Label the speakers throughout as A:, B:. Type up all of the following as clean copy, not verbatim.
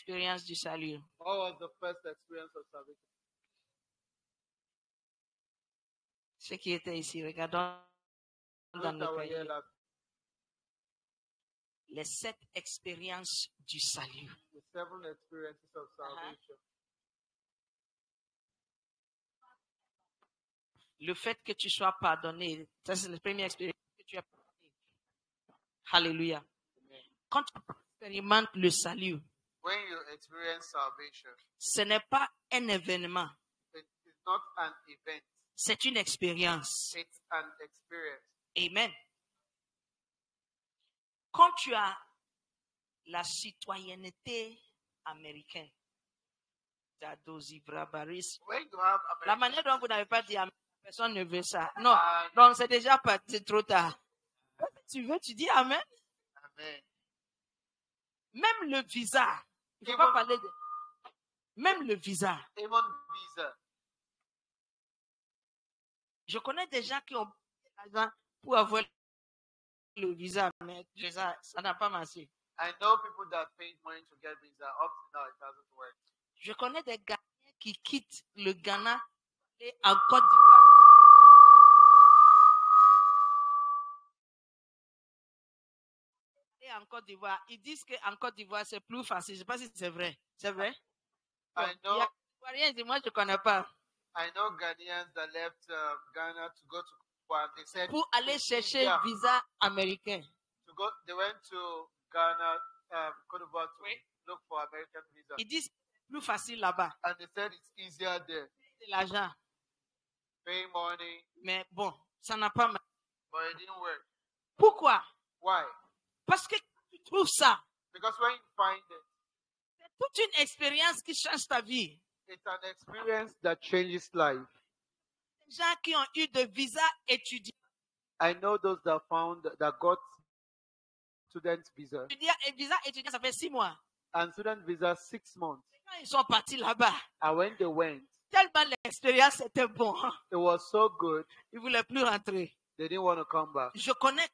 A: expérience du salut?
B: What was the first experience of salvation?
A: Ceux qui étaient ici, regardons dans
B: Those
A: le
B: that were here
A: cahier.
B: last,
A: Les 7 expériences du salut.
B: the 7 experiences of salvation.
A: Le fait que tu sois pardonné, ça c'est la première expérience que tu as pardonné. Alléluia.
B: Amen.
A: Quand tu expérimentes le salut,
B: When you experience salvation,
A: ce n'est pas un événement,
B: it is not an event,
A: c'est une expérience.
B: it's an experience.
A: Amen. Quand tu as la citoyenneté américaine,
B: When you have
A: la
B: American
A: manière dont vous n'avez pas dit Amen, personne ne veut ça. Non,
B: Ah,
A: donc c'est déjà parti trop tard. Tu veux, tu dis Amen.
B: Amen.
A: Même le visa, il ne faut
B: Even-
A: pas parler de... Même le visa.
B: Even visa.
A: Je connais des gens qui ont payé l'argent pour avoir le visa, mais ça n'a pas marché.
B: I know people that paid money to get visa. Up to now, it hasn't worked.
A: Je connais des Ghanéens qui quittent le Ghana et en Côte d'Ivoire. Et en Côte d'Ivoire, ils disent qu'en Côte d'Ivoire, c'est plus facile. Je ne sais pas si c'est vrai. C'est vrai? Bon,
B: I
A: il y a
B: know.
A: des Ivoiriens, ils disent, moi, je ne connais pas.
B: I know Ghanaians that left Ghana to go to Kuwait. They said
A: Pour aller
B: it's
A: chercher
B: easier
A: visa américain.
B: to go. They went to Ghana, Côte d'Ivoire to look for American visa,
A: Ils disent que c'est plus facile là-bas.
B: and they said it's easier there.
A: C'est l'argent.
B: Pay money,
A: Mais bon, ça n'a pas marché.
B: but it didn't work.
A: Pourquoi?
B: Why?
A: Parce que tu trouves ça.
B: Because when you find it,
A: C'est toute une expérience qui change ta vie.
B: it's an experience that changes life.
A: Les gens qui ont eu de visa étudiants.
B: I know those that got student visa,
A: Et visa étudiant, ça fait 6 mois.
B: and student visa 6 months.
A: Quand ils sont partis là-bas,
B: And when they went,
A: tellement l'expérience était bon,
B: it was so good,
A: ils ne voulaient plus rentrer.
B: they didn't want to come back.
A: Je connais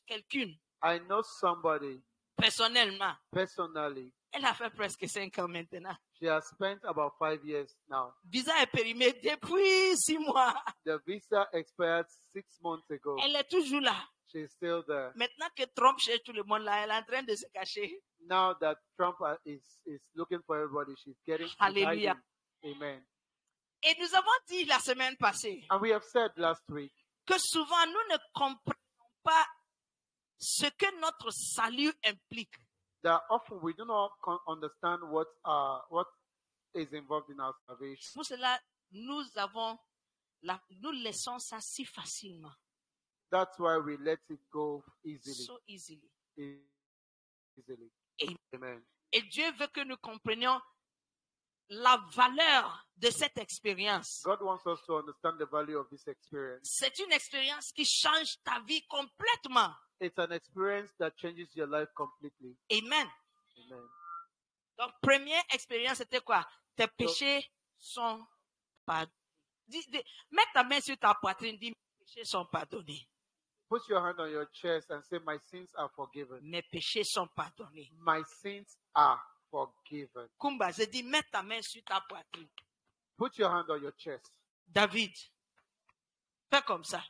A: quelqu'une,
B: I know somebody
A: personnellement.
B: personally.
A: Elle a fait presque 5 ans maintenant.
B: She has spent about 5 years now.
A: Visa est périmé depuis 6 mois.
B: The visa expired 6 months ago.
A: Elle est toujours là.
B: She's still there.
A: Maintenant que Trump cherche tout le monde là, elle est en train de se cacher.
B: Now that Trump is looking for everybody, she's
A: Hallelujah.
B: hiding. Amen.
A: Et nous avons dit la semaine passée
B: And we have said last week
A: que souvent nous ne comprenons pas ce que notre salut implique.
B: that often we do not understand what is involved in our salvation.
A: Pour cela, nous laissons ça si facilement.
B: That's why we let it go easily.
A: So easily.
B: Easily.
A: Amen.
B: Amen.
A: Et Dieu veut que nous comprenions la valeur de cette expérience.
B: God wants us to understand the value of this experience.
A: C'est une expérience qui change ta vie complètement.
B: It's an experience that changes your life completely.
A: Amen.
B: Amen.
A: Donc, première expérience, c'était quoi? Tes péchés sont pardonnés. Mets ta main sur ta poitrine, dis, mes péchés sont pardonnés.
B: Put your hand on your chest and say, my sins are forgiven.
A: Mes péchés sont pardonnés.
B: My sins are forgiven.
A: Kumba, je dis, mets ta main sur ta poitrine.
B: Put your hand on your chest.
A: David, fais comme ça.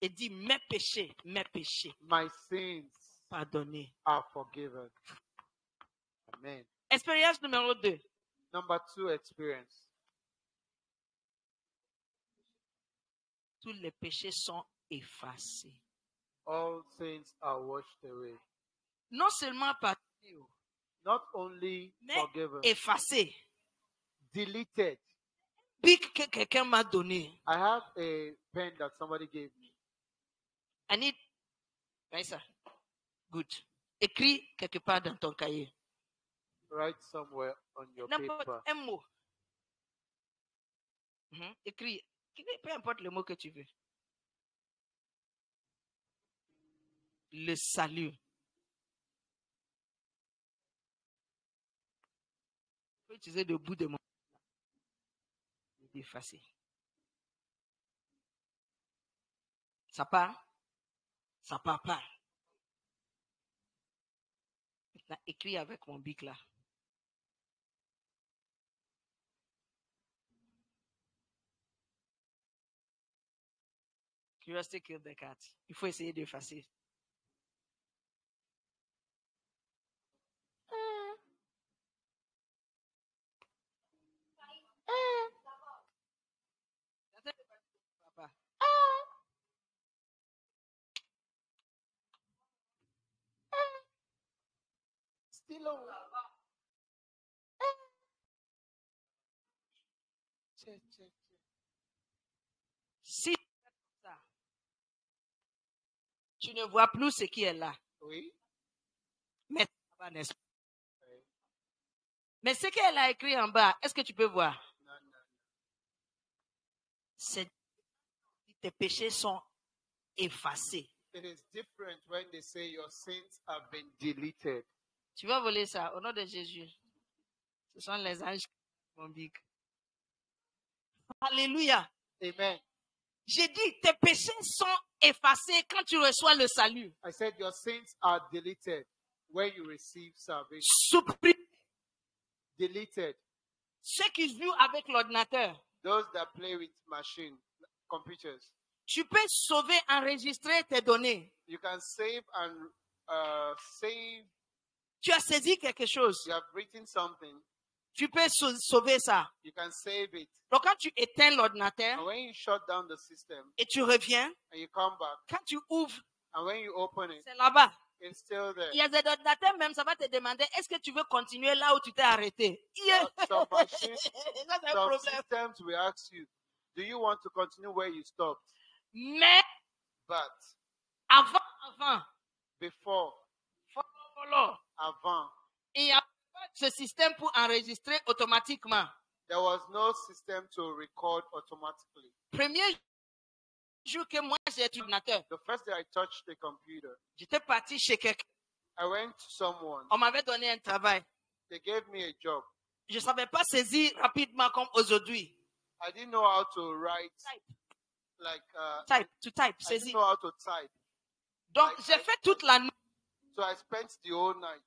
A: Et dis, mes péchés,
B: My sins
A: pardonnés.
B: are forgiven. Amen.
A: Expérience numéro 2.
B: Number 2 experience.
A: Tous les péchés sont effacés.
B: All sins are washed away.
A: Non seulement pardonnés,
B: Not only
A: mais
B: forgiven,
A: effacés.
B: deleted.
A: Bic que quelqu'un m'a donné.
B: I have a pen that somebody gave me.
A: I need. Right, good. Écris quelque part dans ton cahier.
B: Write somewhere on your
A: N'importe
B: paper.
A: un mot. Écris. Peu importe le mot que tu veux. Le salut. Je peux utiliser le bout de mon. Effacer. Ça part? Ça part pas. Maintenant, écris avec mon bic là. Curiosity killed the cat. Il faut essayer d'effacer. Papa.
B: Stylo. Check.
A: Si tu fais comme ça, tu ne vois plus ce qui est là.
B: Oui.
A: Mais ça va, n'est-ce pas?
B: Oui.
A: Mais ce qu'elle a écrit en bas, est-ce que tu peux voir?
B: Non.
A: C'est tes péchés sont effacés.
B: It is different when they say your sins have been deleted.
A: Tu vas voler ça au nom de Jésus. Ce sont les anges mon big. Alléluia.
B: Amen.
A: J'ai dit, tes péchés sont effacés quand tu reçois le salut.
B: I said your sins are deleted when you receive salvation.
A: Supprimé.
B: Deleted.
A: Ceux qui jouent avec l'ordinateur,
B: Those that play with machine, computers.
A: tu peux sauver, enregistrer tes données.
B: You can save and save.
A: Tu as saisi quelque chose,
B: You have written something.
A: tu peux sauver ça.
B: You can save it.
A: Donc quand tu éteins l'ordinateur
B: And when you shut down the system
A: et tu reviens,
B: and you come back,
A: quand tu ouvres,
B: and when you open it,
A: c'est là-bas.
B: it's still there.
A: Il y a des ordinateurs même, ça va te demander, est-ce que tu veux continuer là où tu t'es arrêté? Yeah.
B: Some machines,
A: Ça, c'est un
B: some
A: problème.
B: systems will ask you, do you want to continue where you stopped?
A: Mais
B: But
A: avant,
B: before,
A: follow.
B: avant,
A: Il n'y a pas ce système pour enregistrer automatiquement.
B: there was no system to record automatically.
A: Premier jour que moi j'ai été ordinateur,
B: The first day I touched the computer,
A: j'étais parti chez quelqu'un.
B: I went to someone.
A: On m'avait donné un travail.
B: They gave me a job.
A: Je ne savais pas saisir rapidement comme aujourd'hui.
B: I didn't know how to write,
A: Type.
B: like,
A: Type, to type,
B: I didn't
A: saisir.
B: know how to type.
A: Donc, j'ai fait toute la nuit.
B: So I spent the whole night.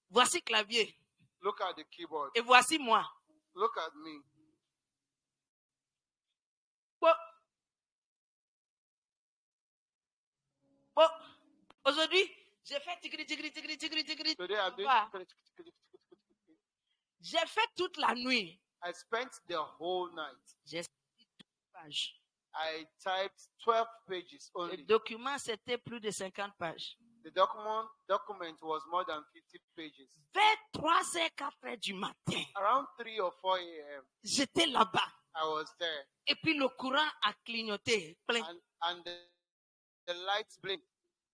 A: Voici clavier.
B: Look at the keyboard.
A: Et voici moi.
B: Look at me.
A: Bon, aujourd'hui, j'ai fait tigri.
B: Today I'm doing.
A: Voilà. J'ai fait toute la nuit.
B: I spent the whole night.
A: J'ai saisi 12 pages.
B: I typed 12 pages
A: Le
B: only.
A: document, c'était plus de 50 pages.
B: The document was more than 50 pages.
A: Vers 3h, 4h du matin,
B: Around 3 or 4 a.m.,
A: j'étais là-bas.
B: I was there.
A: Et puis le courant a clignoté. Plein.
B: And the lights blinked.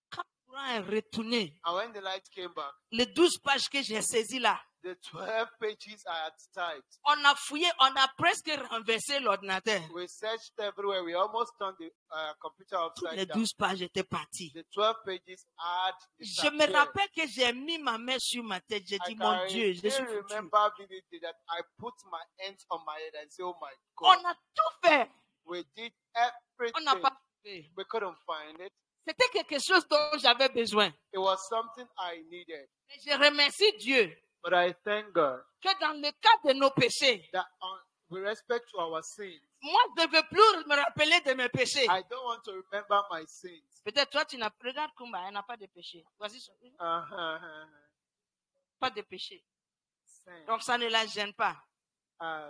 A: Quand le courant est retourné,
B: And when the light came back,
A: les 12 pages que j'ai saisies là,
B: the 12 pages I had typed.
A: on a fouillé, on a presque renversé l'ordinateur.
B: We searched everywhere. We almost turned the computer
A: Toutes les
B: upside down.
A: 12 pages étaient parties.
B: The 12 pages had
A: Je me
B: disappeared.
A: rappelle que j'ai mis ma main sur ma tête. J'ai dit, mon Dieu, je suis
B: still
A: foutu.
B: remember vividly that I put my hands on my head and said, oh my
A: On
B: God.
A: a tout fait.
B: We did
A: On n'a
B: everything.
A: pas fait.
B: We couldn't find it.
A: C'était quelque chose dont j'avais besoin.
B: It was something I needed.
A: Mais je remercie Dieu
B: But I thank God
A: que dans le cas de nos péchés,
B: that with respect to our sins,
A: moi, je ne veux plus me rappeler de mes péchés.
B: I don't want to remember my sins.
A: Peut-être toi, tu n'as... Regarde Kumba, elle n'a pas de péché. Voici son... Pas de péché.
B: Sin.
A: Donc, ça ne la gêne pas.
B: Uh,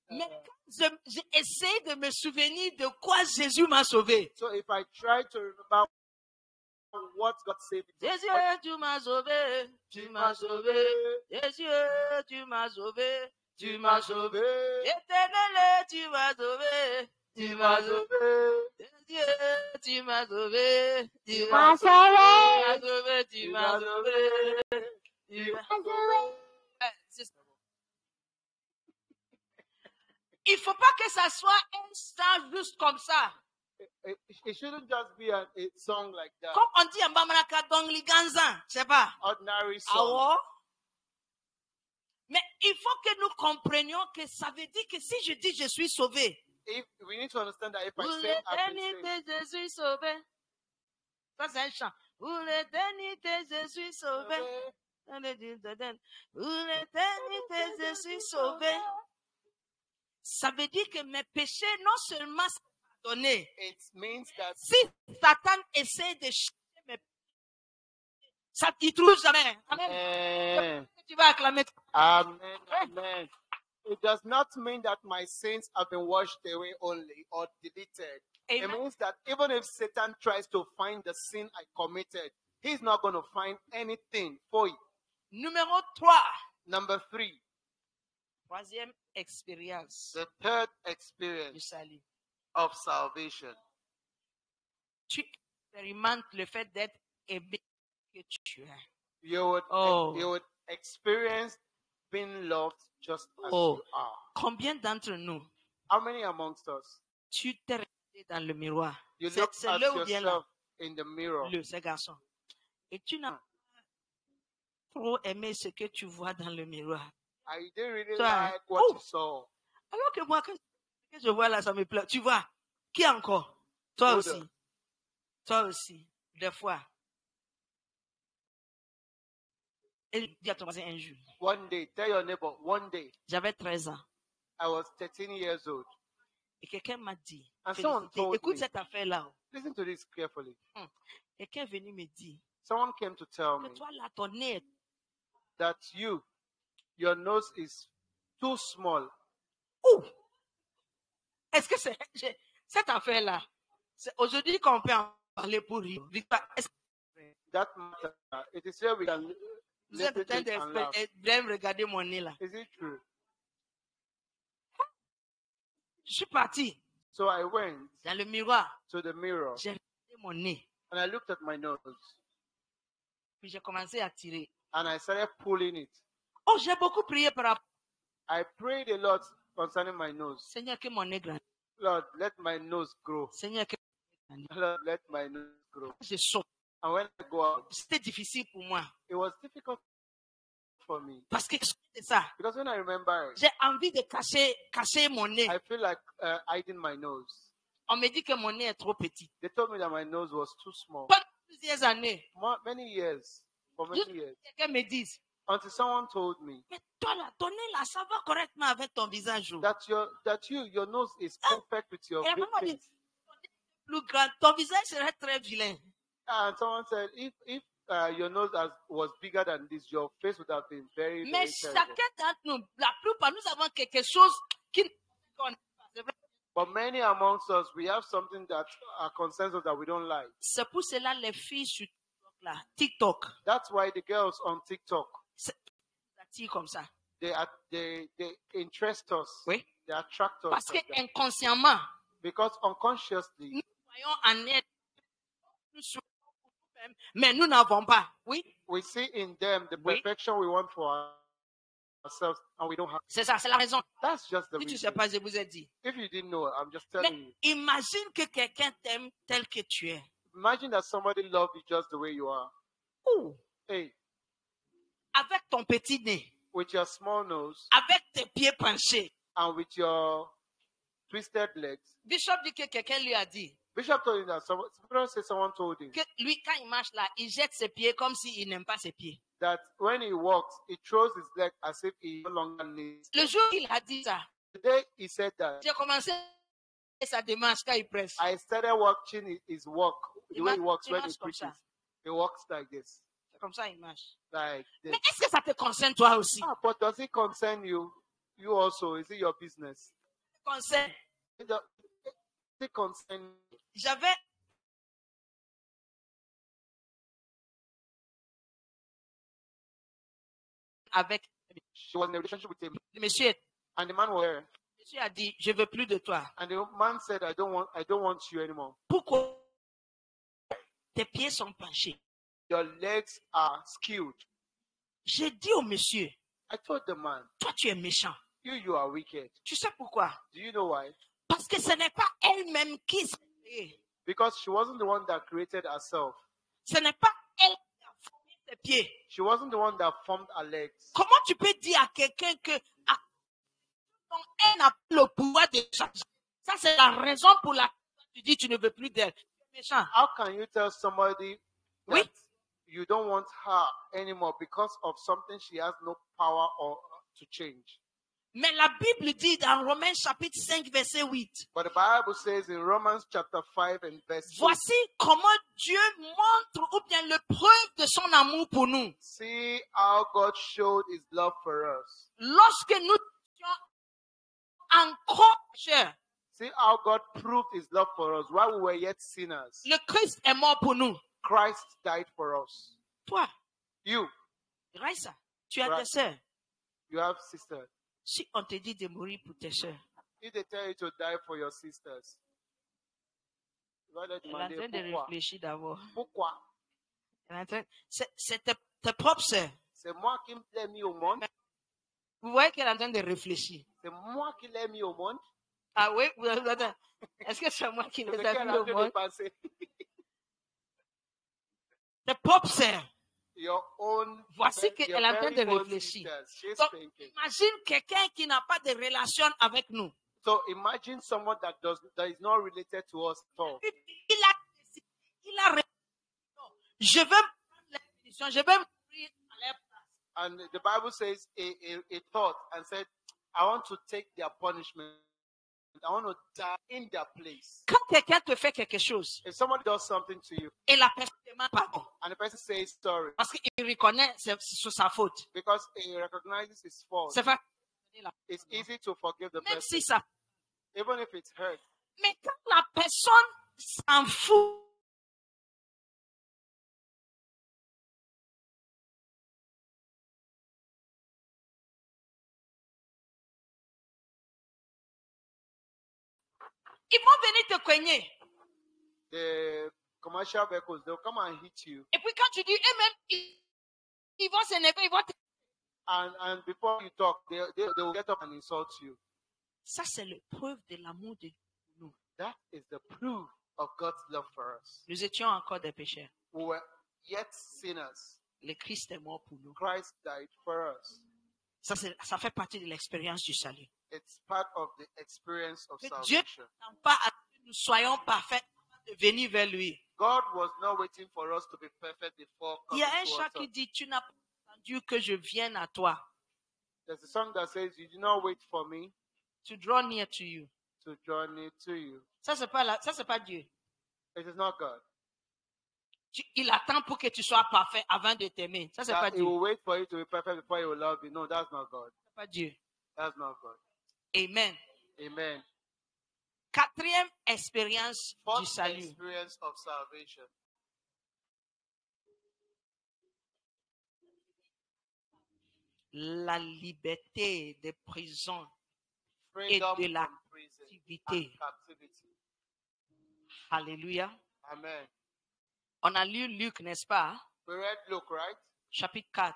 A: Mais quand j'essaie de me souvenir de quoi Jésus m'a sauvé.
B: so if I try to remember what God saved me,
A: Jésus, tu m'as sauvé. Tu m'as sauvé. Jésus, tu m'as sauvé. Tu m'as sauvé. Éternel, tu m'as sauvé. Tu m'as sauvé. Jésus, tu m'as sauvé. Tu m'as sauvé. Tu m'as sauvé. Tu m'as sauvé. Il ne faut pas que ça soit un chant juste comme ça.
B: it shouldn't just be a song like that.
A: Comme on dit en Bamanaka, Dong Liganza, je sais pas.
B: Ordinary song.
A: Ah ouais? Mais il faut que nous comprenions que ça veut dire que si je dis je suis sauvé,
B: If we need to understand that if
A: pour
B: I say I've been saved,
A: l'éternité je suis sauvé. Ça c'est un chant. Pour l'éternité je suis sauvé. Pour l'éternité je suis sauvé. Ça veut dire que mes péchés non seulement sont donner.
B: It means that
A: Si Satan essaie de chercher mes ça ne trouve jamais. Amen. Tu vas acclamer.
B: Amen, amen. It does not mean that my sins have been washed away only or deleted. It
A: Amen.
B: means that even if Satan tries to find the sin I committed, he's not going to find anything for you.
A: Numéro 3.
B: Number 3,
A: Troisième expérience
B: the third
A: du
B: experience
A: salut.
B: of salvation.
A: Tu expérimentes le fait d'être aimé que tu es.
B: You
A: Oh.
B: would experience being loved just as
A: Oh.
B: you are.
A: Combien d'entre nous,
B: How many amongst us,
A: tu t'es regardé dans le miroir?
B: you
A: C'est
B: look
A: c'est
B: at
A: le ou bien là?
B: yourself in the mirror
A: Ce garçon. Et tu n'as pas trop aimé ce que tu vois dans le miroir.
B: and you didn't really
A: So,
B: like what
A: oh.
B: you saw?
A: Alors que moi, quand je vois là, ça me plaît. Tu vois, qui encore? Toi
B: Hold
A: aussi.
B: on.
A: Toi aussi. Des fois. Et dis à ton voisin un jour.
B: One day, tell your neighbor, one day,
A: J'avais 13 ans.
B: I was 13 years old.
A: Et quelqu'un m'a dit,
B: And someone
A: félicité,
B: told
A: écoute
B: me,
A: cette affaire-là.
B: listen to this carefully.
A: Quelqu'un est venu me dire
B: Someone came to tell
A: que
B: me
A: toi là, ton nez est...
B: that your nose is too small.
A: Ouh! Est-ce que c'est cette affaire-là? C'est aujourd'hui qu'on peut en parler pour rire. Victoire, est-ce que
B: That matter. It is here we can
A: vous êtes en
B: listen to
A: train
B: it and laugh.
A: de me regarder mon nez là?
B: Is it true?
A: Je suis parti
B: So I went
A: dans le miroir.
B: to the mirror
A: J'ai regardé mon nez.
B: and I looked at my nose
A: Puis j'ai commencé à tirer.
B: and I started pulling it.
A: Oh, j'ai beaucoup prié par rapport.
B: I prayed a lot concerning my nose.
A: Seigneur, que mon nez grandisse.
B: Lord, let my nose grow.
A: Seigneur, que mon nez grandisse.
B: Lord, let my nose grow.
A: Je saute.
B: And when I go out,
A: C'était difficile pour moi.
B: it was difficult for me
A: Parce que c'est ça.
B: because when I remember it,
A: J'ai envie de cacher mon nez.
B: I feel like hiding my nose.
A: On me dit que mon nez est trop petit.
B: They told me that my nose was too small.
A: Pendant plusieurs années,
B: Many years, for many years,
A: quelqu'un me dit,
B: until someone told me
A: mais toi là, ton nez là, ça va correctement avec ton visage. Oh.
B: that your nose is perfect with your
A: Et la maman dit,
B: face.
A: ton nez est plus grand, ton visage serait très vilain.
B: And someone said, if your nose was bigger than this, your face would have been very,
A: Mais
B: very terrible.
A: chacun d'entre nous, la plupart, nous avons quelque chose qui qu'on n'aime pas. C'est vrai.
B: But many amongst us, we have something that concerns us that we don't like.
A: C'est pour cela les filles sur TikTok, là, TikTok,
B: That's why the girls on TikTok,
A: ça tire comme ça.
B: they interest us.
A: Oui.
B: They attract us.
A: Parce que
B: like that.
A: inconsciemment,
B: Because unconsciously,
A: nous voyons en elle, nous souhaitons pour nous-mêmes, mais nous n'avons pas. Oui,
B: we see in them the
A: Oui.
B: perfection we want for ourselves, and we don't have.
A: c'est ça, c'est la raison.
B: That's just the
A: Si tu ne
B: reason.
A: sais pas, je vous ai dit.
B: If you didn't know, I'm just telling you.
A: Mais imagine que quelqu'un t'aime tel que tu es.
B: Imagine that somebody loves you just the way you are.
A: Ouh,
B: Hey,
A: avec ton petit nez,
B: with your small nose
A: avec tes pieds penchés.
B: and with your twisted legs.
A: Bishop dit que quelqu'un lui a dit
B: Bishop told you that someone told him
A: que lui, quand il marche là, il jette ses pieds comme s'il n'aime pas ses pieds.
B: that when he walks, he throws his leg as if he no longer needs.
A: Le jour qu'il a dit ça,
B: The day he said that,
A: j'ai commencé sa démarche quand il presse.
B: I started watching his walk, the way he walks
A: Il
B: when he
A: marche comme
B: preaches.
A: ça.
B: He walks like this,
A: C'est comme ça il marche.
B: like this.
A: Mais est-ce que ça te concerne toi aussi?
B: Ah, but does it concern you? You also? Is it your business?
A: Concerne.
B: Does it concern you?
A: J'avais avec
B: She was in a relationship with him,
A: le monsieur.
B: and the man was there.
A: Le monsieur a dit, je veux plus de toi.
B: And the man said, I don't want you anymore.
A: Pourquoi tes pieds sont penchés?
B: Your legs are skewed.
A: J'ai dit au monsieur,
B: I told the man,
A: toi tu es méchant.
B: you are wicked.
A: Tu sais pourquoi?
B: Do you know why?
A: Parce que ce n'est pas elle-même qui s'est créée.
B: Because she wasn't the one that created herself.
A: Ce n'est pas elle qui a formé ses pieds.
B: She wasn't the one that formed her legs.
A: Comment tu peux dire à quelqu'un que elle n'a pas le pouvoir de changer? Ça, c'est la raison pour laquelle tu dis que tu ne veux plus d'elle. Tu es méchant.
B: How can you tell somebody that
A: Oui.
B: you don't want her anymore because of something she has no power or to change?
A: Mais la Bible dit dans Romains chapitre 5, verset 8,
B: But the Bible says in Romans chapter 5 and verse 8,
A: voici comment Dieu montre ou bien le preuve de son amour pour nous.
B: see how God showed his love for us.
A: Lorsque nous étions encore pécheurs,
B: See how God proved his love for us while we were yet sinners.
A: le Christ est mort pour nous.
B: Christ died for us.
A: Toi,
B: You
A: Raissa, tu as
B: Right.
A: des sœurs.
B: you have sisters.
A: Si on te dit de mourir pour tes sœurs,
B: If they tell you to die for your sisters, tu vas leur
A: elle est en
B: demander
A: train de
B: pourquoi.
A: réfléchir d'abord.
B: Pourquoi?
A: Elle est en train- C'est tes propres sœurs.
B: C'est moi qui l'ai mis au monde.
A: Vous voyez qu'elle est en train de réfléchir.
B: C'est moi qui l'ai mis au monde.
A: Ah oui, attends. Est-ce que c'est moi qui
B: C'est
A: les
B: ce
A: ai
B: qu'elle
A: mis
B: a
A: au
B: dû
A: monde?
B: penser.
A: Tes propres sœurs.
B: Your own.
A: Voici
B: your
A: qu'elle est en train
B: very
A: de
B: own
A: réfléchir.
B: sisters. She's
A: Donc,
B: thinking.
A: imagine quelqu'un qui n'a pas de relation avec nous.
B: So imagine someone that is not related to us at all.
A: Il a réfléchi. Je vais prendre la bénédiction, je vais mourir à leur place.
B: And the Bible says a thought and said, I want to take their punishment. I want to die in their place.
A: Quand quelqu'un te fait quelque chose
B: If somebody does something to you
A: et la personne demande pardon,
B: and the person says sorry
A: parce qu'il reconnaît c'est sur sa faute,
B: because he recognizes his fault,
A: c'est facile.
B: it's easy to forgive the
A: Même
B: person,
A: si ça.
B: even if it's hurt.
A: Mais quand la personne s'en fout, ils vont venir te cogner.
B: The commercial vehicles, they'll come and hit you.
A: Et puis quand tu dis, eux-mêmes, ils vont s'énerver, ils vont te...
B: And before you talk, they will get up and insult you.
A: Ça, c'est le preuve de l'amour de nous.
B: That is the proof of God's love for us.
A: Nous étions encore des pécheurs.
B: We were yet sinners.
A: Le Christ est mort pour nous.
B: Christ died for us.
A: Ça fait partie de l'expérience du salut.
B: It's part of the experience of
A: Que Dieu
B: salvation.
A: n'attend pas à ce que nous soyons parfaits avant de venir vers lui.
B: God was not waiting for us to be perfect before
A: Il
B: coming
A: y a un
B: to
A: chant qui
B: us.
A: dit, tu n'as pas attendu que je vienne à toi.
B: There's a song that says, you do not wait for me
A: To draw near to you.
B: to draw near to you.
A: Ça, c'est pas Dieu.
B: It is not God.
A: Il attend pour que tu sois parfait avant de t'aimer. Ça, c'est pas
B: That he
A: Dieu.
B: will wait for you to be perfect before he will love you. No, that's not God.
A: C'est pas Dieu.
B: That's not God.
A: Amen.
B: Amen.
A: Quatrième expérience du
B: Fourth
A: salut.
B: experience of salvation.
A: La liberté des prisons
B: Freedom
A: de la
B: from prison
A: activité.
B: and captivity.
A: Alléluia.
B: Amen.
A: On a lu Luc, n'est-ce pas?
B: We read Luke, right?
A: Chapitre 4,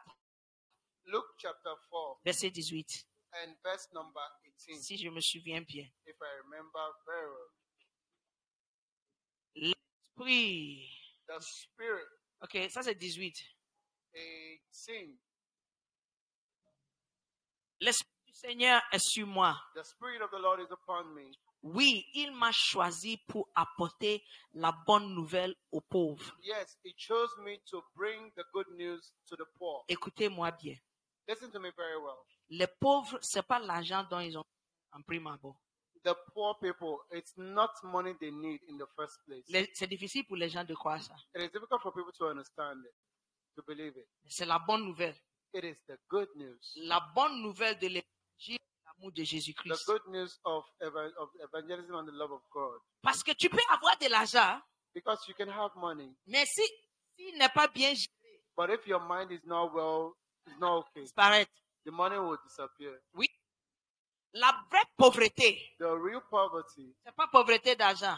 B: Luke chapter 4
A: verset 18.
B: and verse number 18,
A: Si je me souviens bien.
B: if I remember very well.
A: L'esprit.
B: The Spirit,
A: Ok, ça c'est 18.
B: 18.
A: L'Esprit du Seigneur est sur moi.
B: The Spirit of the Lord is upon me.
A: Oui, il m'a choisi pour apporter la bonne nouvelle aux pauvres.
B: Yes, He chose me to bring the good news to the poor.
A: Écoutez-moi bien.
B: Listen to me very well.
A: Les pauvres, c'est pas l'argent dont ils ont en prime abord.
B: The poor people, it's not money they need in the first place.
A: C'est difficile pour les gens de croire ça.
B: It is difficult for people to understand it, to believe it.
A: C'est la bonne nouvelle.
B: It is the good news.
A: La bonne nouvelle de l'évangile, l'amour de
B: The
A: Jésus-Christ.
B: good news of evangelism and the love of God.
A: Parce que tu peux avoir de l'argent,
B: Because you can have money,
A: mais s'il n'est pas bien géré,
B: but if your mind is not well, it's not okay.
A: disparaître.
B: The money will disappear.
A: Oui. La vraie pauvreté,
B: The real poverty
A: c'est pas pauvreté d'argent,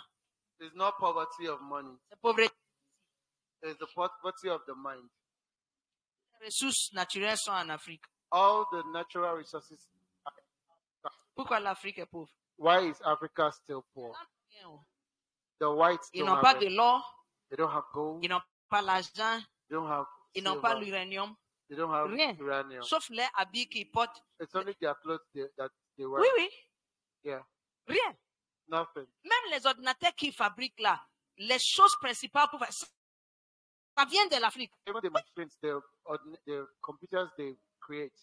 B: is not poverty of money.
A: c'est pauvreté.
B: It's the poverty of the mind.
A: Les ressources naturelles sont en Afrique.
B: All the natural resources.
A: Pourquoi l'Afrique est pauvre?
B: Why is Africa still poor? The whites
A: Ils
B: don't
A: n'ont pas
B: have
A: de
B: it.
A: l'or,
B: They don't have gold.
A: ils n'ont pas l'argent,
B: They don't have
A: ils n'ont pas
B: silver.
A: l'uranium.
B: They don't have
A: Rien.
B: uranium.
A: Sauf les habits qu'ils portent.
B: It's only their clothes that they wear.
A: Oui, oui,
B: Yeah,
A: rien.
B: nothing.
A: Même les ordinateurs qu'ils fabriquent là, les choses principales pour faire ça, ça vient de l'Afrique.
B: Even the machines, the computers they create,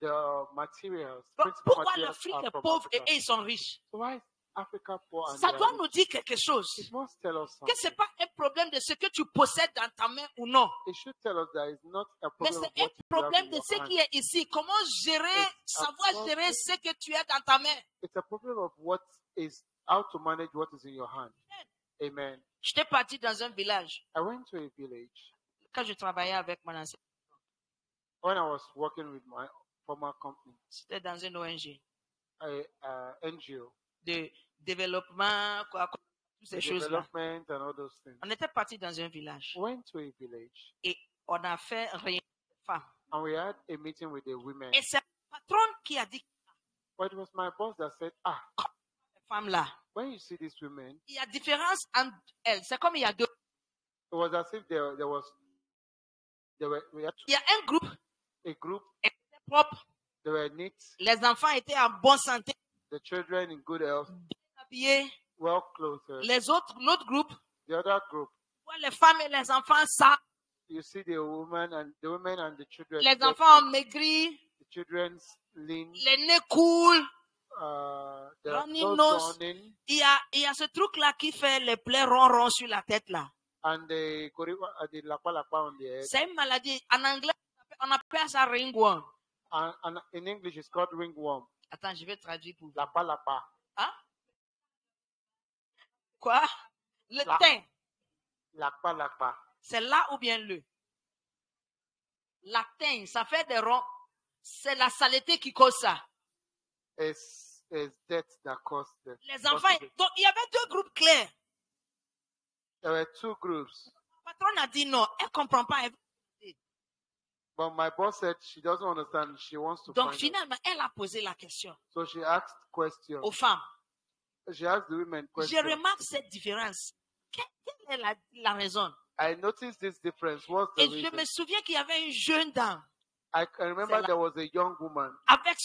B: the materials,
A: Donc,
B: principal
A: pourquoi
B: materials
A: l'Afrique
B: are
A: est
B: from
A: pauvre et
B: Africa.
A: eux, ils sont riches?
B: So why is Africa poor and
A: Ça
B: they are
A: doit
B: rich?
A: nous dire quelque chose.
B: It must tell us
A: Que ce n'est
B: something.
A: pas un problème de ce que tu possèdes dans ta main ou non.
B: It should tell us that it's not a
A: Mais
B: problem of
A: c'est un
B: what you have
A: problème
B: in
A: de
B: your
A: ce
B: hand.
A: qui est ici. Comment gérer, savoir gérer ce que tu as dans ta main.
B: It's a problem of how to manage what is in your hand. Amen.
A: J'étais parti dans un village
B: I went to a village
A: quand je travaillais avec mon ancien.
B: when I was working with my former company,
A: C'était dans une ONG
B: a NGO,
A: de développement, toutes ces
B: the
A: choses-là.
B: development and all those things.
A: On était parti dans un village
B: Went to a village
A: et on a fait rien de femmes.
B: and we had a meeting with the women.
A: Et c'est le patron qui a dit,
B: But it was my boss that said,
A: ces femmes-là,
B: when you see these women,
A: il y a différence entre elles. C'est comme il y a deux.
B: it was as if we had
A: Il y a un groupe
B: a group,
A: propre.
B: they were neat,
A: Les enfants étaient en bonne santé,
B: the children in good health,
A: bien habillés.
B: well clothed.
A: L'autre groupe,
B: The other group,
A: les femmes et les enfants, ça.
B: you see the women and the children.
A: Les enfants ont maigri,
B: the children's lean,
A: les nez coulent.
B: the
A: Running
B: nose
A: nose.
B: running,
A: Il y a ce truc-là qui fait les plaies ronds sur la tête là.
B: and the lapa on the head.
A: C'est une maladie. En anglais, on appelle ça ringworm.
B: And in English, it's called ringworm.
A: Attends, je vais traduire pour vous.
B: Lapa.
A: Hein? Quoi? Le
B: La-
A: teint.
B: Lapa.
A: C'est là ou bien le? La teigne, ça fait des ronds. C'est la saleté qui cause ça.
B: It's death that caused it.
A: Les enfants, donc il y avait deux groupes clairs.
B: There were two groups.
A: Le patron a dit non, elle ne comprend pas.
B: But my boss said she doesn't understand. She wants to
A: Donc
B: find out.
A: finalement, elle a posé la question
B: So she asked questions.
A: aux femmes.
B: She asked the women
A: Je
B: questions.
A: remarque cette différence. Quelle est la raison?
B: I noticed this difference. What's the
A: Et je
B: reason?
A: me souviens qu'il y avait une jeune dame
B: I can remember there was a young woman.
A: avec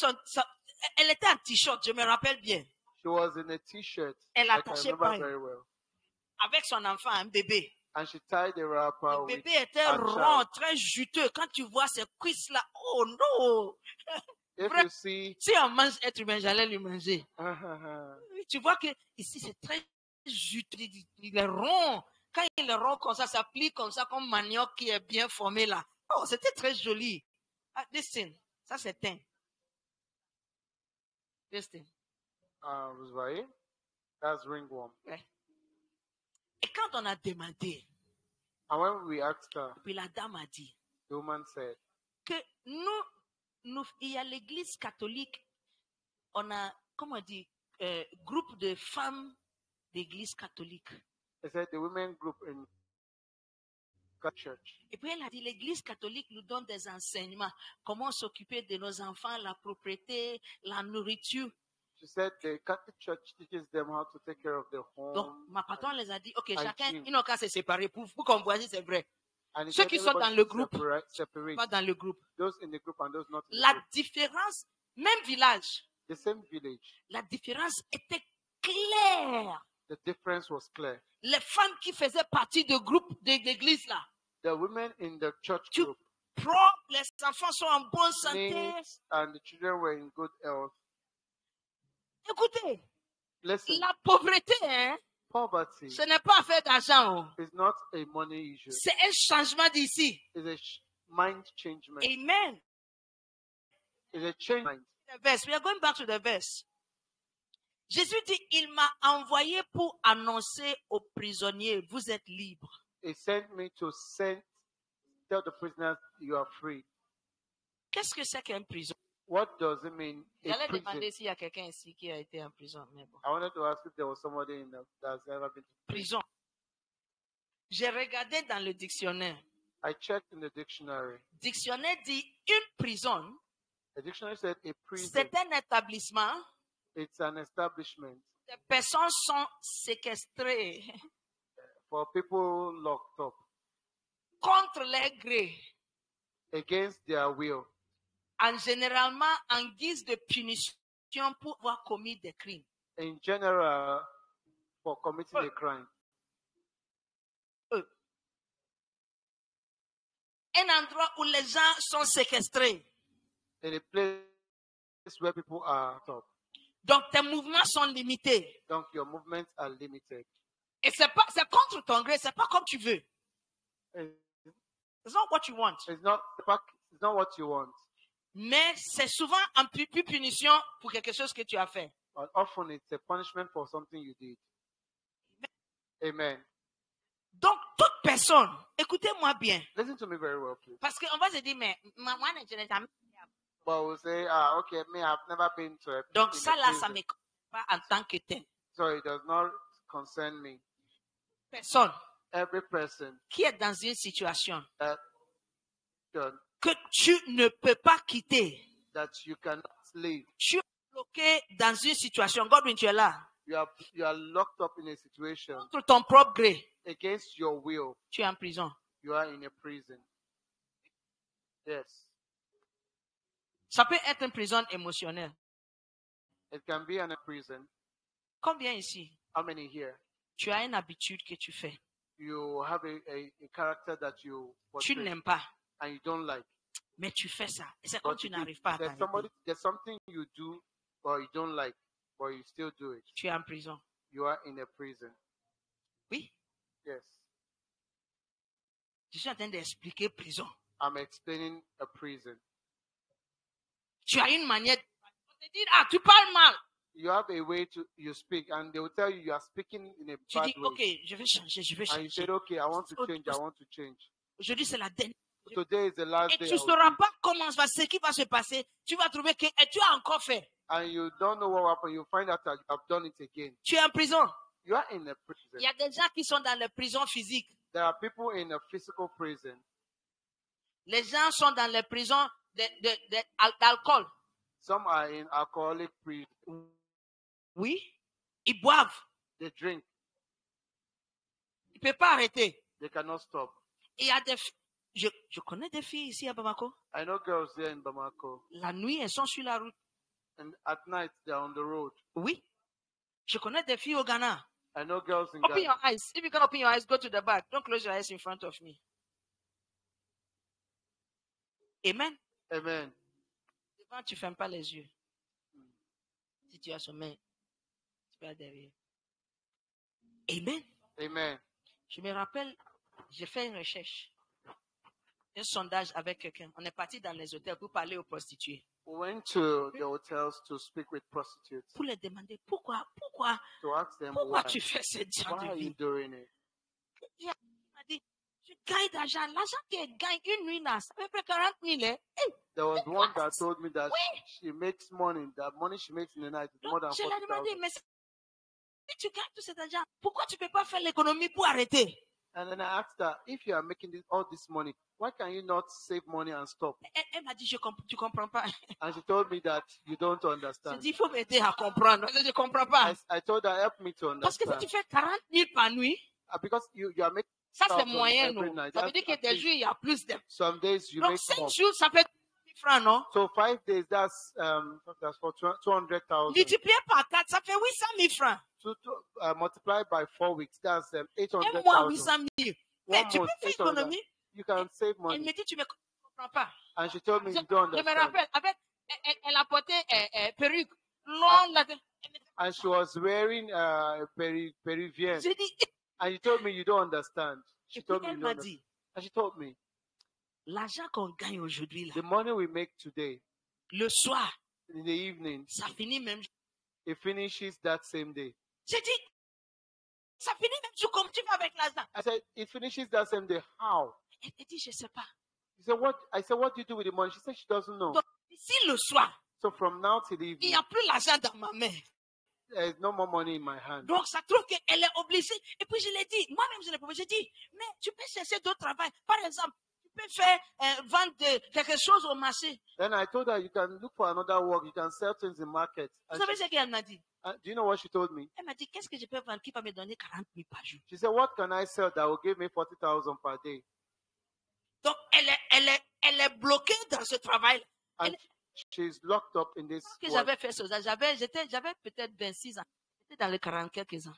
A: elle était en t-shirt, je me rappelle bien,
B: She was in a t-shirt.
A: Elle
B: I can
A: attachait
B: remember
A: pas.
B: very well.
A: avec son enfant, un bébé.
B: And she tied the wrapper
A: Le
B: with
A: bébé était
B: a
A: rond,
B: child.
A: très juteux. Quand tu vois ces cuisses-là, oh non!
B: If
A: Vrai-
B: you see,
A: Si on mange être humain, j'allais lui manger. Tu vois que ici, c'est très juteux. Il est rond. Quand il est rond comme ça plie comme ça, comme manioc qui est bien formé là. Oh, c'était très joli. Ah, listen, ça c'est teint. Listen.
B: vous voyez? That's ringworm.
A: Et quand on a demandé,
B: And when we asked her,
A: puis la dame a dit
B: the woman said,
A: que il y a l'église catholique, on a, comment on dit, groupe de femmes d'église catholique.
B: they said the women group in God church.
A: Et puis elle a dit, l'église catholique nous donne des enseignements, comment s'occuper de nos enfants, la propriété, la nourriture.
B: She said the Catholic church teaches them how to take care of the home.
A: Donc, ma patronne les a dit, ok,
B: and
A: chacun,
B: gym.
A: ils n'ont qu'à se séparer pour qu'on voit si c'est vrai.
B: And he
A: Ceux
B: said
A: qui sont
B: everybody
A: dans le
B: should
A: groupe,
B: separate
A: pas dans le groupe.
B: those in the group and those not in the
A: La
B: group.
A: différence, même village,
B: The same village.
A: la différence était claire.
B: The difference was clear.
A: Les femmes qui faisaient partie du groupe d'église là,
B: The women in the church
A: Tu-
B: group,
A: propres, les enfants sont en bonne santé.
B: neat, and the children were in good health.
A: Écoutez,
B: Listen,
A: la pauvreté, hein,
B: poverty
A: ce n'est pas affaire d'argent. Oh.
B: is not a money issue.
A: C'est un changement d'ici.
B: It's a mind changement.
A: Amen.
B: It's a change. Mind.
A: The verse. We are going back to the verse. Jésus dit, il m'a envoyé pour annoncer aux prisonniers, vous êtes libres.
B: He sent me to tell the prisoners you are free.
A: Qu'est-ce que c'est qu'un prison?
B: What does it mean? A
A: J'allais
B: prison.
A: demander s'il y a quelqu'un ici qui a été en prison. Mais bon.
B: I wanted to ask if there was somebody that's ever been to
A: Prison. J'ai regardé dans le dictionnaire.
B: I checked in the dictionary.
A: Dictionnaire dit une prison,
B: The dictionary said a prison.
A: c'est un établissement.
B: It's an establishment
A: Des personnes sont séquestrées
B: for people locked up
A: contre leur gré,
B: against their will,
A: généralement en guise de punition pour avoir commis des crimes.
B: in general, for committing a crime.
A: Un endroit où les gens sont séquestrés.
B: in a place where people are top.
A: Donc, tes mouvements sont limités.
B: Donc your movements are limited.
A: Et c'est contre ton gré, c'est pas comme tu veux. It's not what you want.
B: It's not what you want.
A: Mais c'est souvent un plus punition pour quelque chose que tu as fait.
B: But often it's a punishment for something you did. Amen.
A: Donc, toute personne, écoutez-moi bien.
B: Listen to me very well, please.
A: Parce qu'on va se dire, mais moi, je n'ai jamais.
B: But we'll say, okay, me, I've never been to a
A: Donc,
B: in
A: ça
B: a
A: là,
B: prison,
A: ça ne me concerne pas en tant que tel.
B: so it does not concern me.
A: Personne
B: Every person
A: qui est dans une situation
B: that
A: que tu ne peux pas quitter,
B: you cannot leave,
A: tu es bloqué dans une situation, Godwin, tu es là,
B: you are locked up in a situation
A: contre ton propre gré,
B: against your will,
A: tu es en prison.
B: you are in a prison. Yes.
A: Ça peut être une prison émotionnelle.
B: It can be in a prison.
A: Combien ici,
B: How many here?
A: tu as une habitude que tu fais,
B: You have a character that you
A: tu
B: portray
A: n'aimes pas,
B: and you don't like.
A: mais tu fais ça. Et c'est comme
B: But
A: tu
B: you do.
A: n'arrives pas à t'arrêter.
B: There's something you do but you don't like, but you still do it.
A: Tu es en prison.
B: You are in a prison.
A: Oui,
B: Yes.
A: je suis en train d'expliquer prison.
B: I'm explaining a prison.
A: Tu as une manière de te dire, ah, tu parles mal.
B: You have a way you speak, and they will tell you are speaking in a
A: Tu
B: bad
A: dis,
B: way.
A: ok, je vais changer, je vais
B: And you
A: changer.
B: said, okay, I want to change, I want to change.
A: Aujourd'hui, c'est la dernière.
B: Today is the last
A: Et
B: day.
A: tu ne sauras pas ce qui va se passer. Tu vas trouver que tu as encore fait.
B: And you don't know what happened. You find out that you have done it again.
A: Tu es en prison.
B: You are in a prison.
A: Il y a des gens qui sont dans les prisons physiques.
B: There are people in a physical prison.
A: Les gens sont dans les prisons d'alcool.
B: Some are in alcoholic prison.
A: Oui, ils boivent.
B: They drink.
A: Ils ne peuvent pas arrêter.
B: They cannot stop.
A: Il y a des je connais des filles ici à Bamako.
B: I know girls there in Bamako.
A: La nuit, elles sont sur la route.
B: And at night, they're on the road.
A: Oui. Je connais des filles au Ghana.
B: I know girls in
A: Open
B: Ghana.
A: your eyes. If you can open your eyes, go to the back. Don't close your eyes in front of me. Amen.
B: Amen.
A: Devant, tu ne fermes pas les yeux. Si tu as sommeil, tu peux aller derrière. Amen.
B: Amen.
A: Je me rappelle, j'ai fait une recherche, un sondage avec quelqu'un. On est parti dans les hôtels pour parler aux prostituées.
B: We went to the hotels to speak with prostitutes
A: Pour les demander pourquoi
B: to ask them why.
A: tu fais ce genre
B: Why
A: de
B: are you
A: vie.
B: doing it?
A: Il m'a dit, je gagne d'argent. L'argent qu'elle gagne une nuit là, ça fait près 40 000. Hein? Hey,
B: There was one that told me that
A: Oui.
B: she makes money. That money she makes in the night is more
A: donc,
B: than
A: je lui ai demandé,
B: 40,000.
A: mais si tu gagnes tout cet argent, pourquoi tu ne peux pas faire l'économie pour arrêter?
B: And then I asked her, if you are making all this money, why can you not save money and stop?
A: Elle m'a dit, tu ne comprends pas.
B: And she told me that you don't
A: J'ai
B: understand.
A: dit, il faut m'aider à comprendre. Je ne comprends pas.
B: I told her, help me to
A: Parce que si
B: understand.
A: tu fais 40 000 par nuit,
B: Because you are making
A: ça c'est
B: 1,000
A: moyen,
B: every
A: non?
B: night.
A: Ça veut dire que
B: At
A: des
B: least
A: jours, il y a plus de...
B: some days you
A: Donc,
B: make
A: 5
B: more.
A: jours, ça fait 000 francs, non?
B: So 5 days, that's for 200,000.
A: Multiplié par 4, ça fait 800 000 francs.
B: Multiplied by 4 weeks, that's
A: Un mois,
B: 800,000.
A: 800 000. Mais
B: One
A: tu peux
B: month,
A: faire
B: 800,000.
A: économie.
B: You can save
A: Elle
B: money.
A: me dit, tu ne comprends pas.
B: And she told me
A: Je
B: you don't
A: me
B: understand.
A: rappelle, elle a porté perruque longue.
B: And she was wearing Peruvian.
A: J'ai dit,
B: And you told me you don't understand. She
A: et puis
B: told me
A: elle
B: you
A: m'a
B: don't understand.
A: dit,
B: And she told me
A: l'argent qu'on gagne aujourd'hui, là,
B: the money we make today
A: le soir,
B: in the evening,
A: ça finit même.
B: it finishes that same day.
A: J'ai dit, ça finit même jour comme tu vas avec l'argent.
B: I said, it finishes that same day. How?
A: Elle dit, je ne sais pas.
B: She said, what? I said, what do you do with the money? She said she doesn't know.
A: Donc, ici le soir,
B: So from now till the
A: il
B: evening,
A: n'y a plus l'argent dans ma main.
B: there is no more money in my hand.
A: Donc, ça trouve qu'elle est obligée. Et puis, je l'ai dit, moi-même, je l'ai proposé. J'ai dit, mais tu peux chercher d'autres travail. Par exemple, tu peux faire vendre quelque chose au marché.
B: Then I told her, you can look for another work. You can sell things in market.
A: Vous
B: And
A: savez ce qu'elle m'a dit?
B: do you know what she told me?
A: Elle m'a dit, qu'est-ce que je peux vendre qui va me donner 40 000 par jour?
B: She said, what can I sell that will give me 40,000 per day?
A: Donc, elle est bloquée dans ce travail.
B: And she's locked up in this
A: Que
B: work.
A: j'avais fait ça, j'avais peut-être 26 ans. J'étais dans les 40 quelques ans.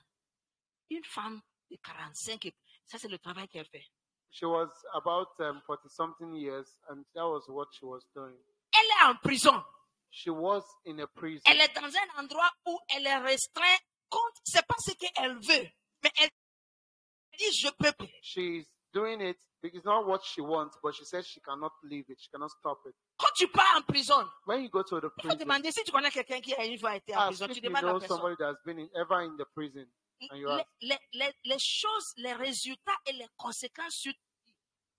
A: Une femme de 45, ça c'est le travail qu'elle fait.
B: She was about 40-something years, and that was what she was doing.
A: Elle est en prison.
B: She was in a prison.
A: Elle est dans un endroit où elle est restreinte contre, c'est pas ce qu'elle veut, mais elle dit je peux plus.
B: She's doing it. It's not what she wants, but she says she cannot leave it. She cannot stop it.
A: Quand tu pars en prison,
B: When you go to the
A: il faut
B: prison,
A: demander si tu connais quelqu'un qui a une fois été en
B: ask
A: prison. Tu
B: if you
A: demandes à la
B: know
A: personne.
B: somebody that's been ever in the prison, and you ask.
A: Les choses, les résultats et les conséquences sur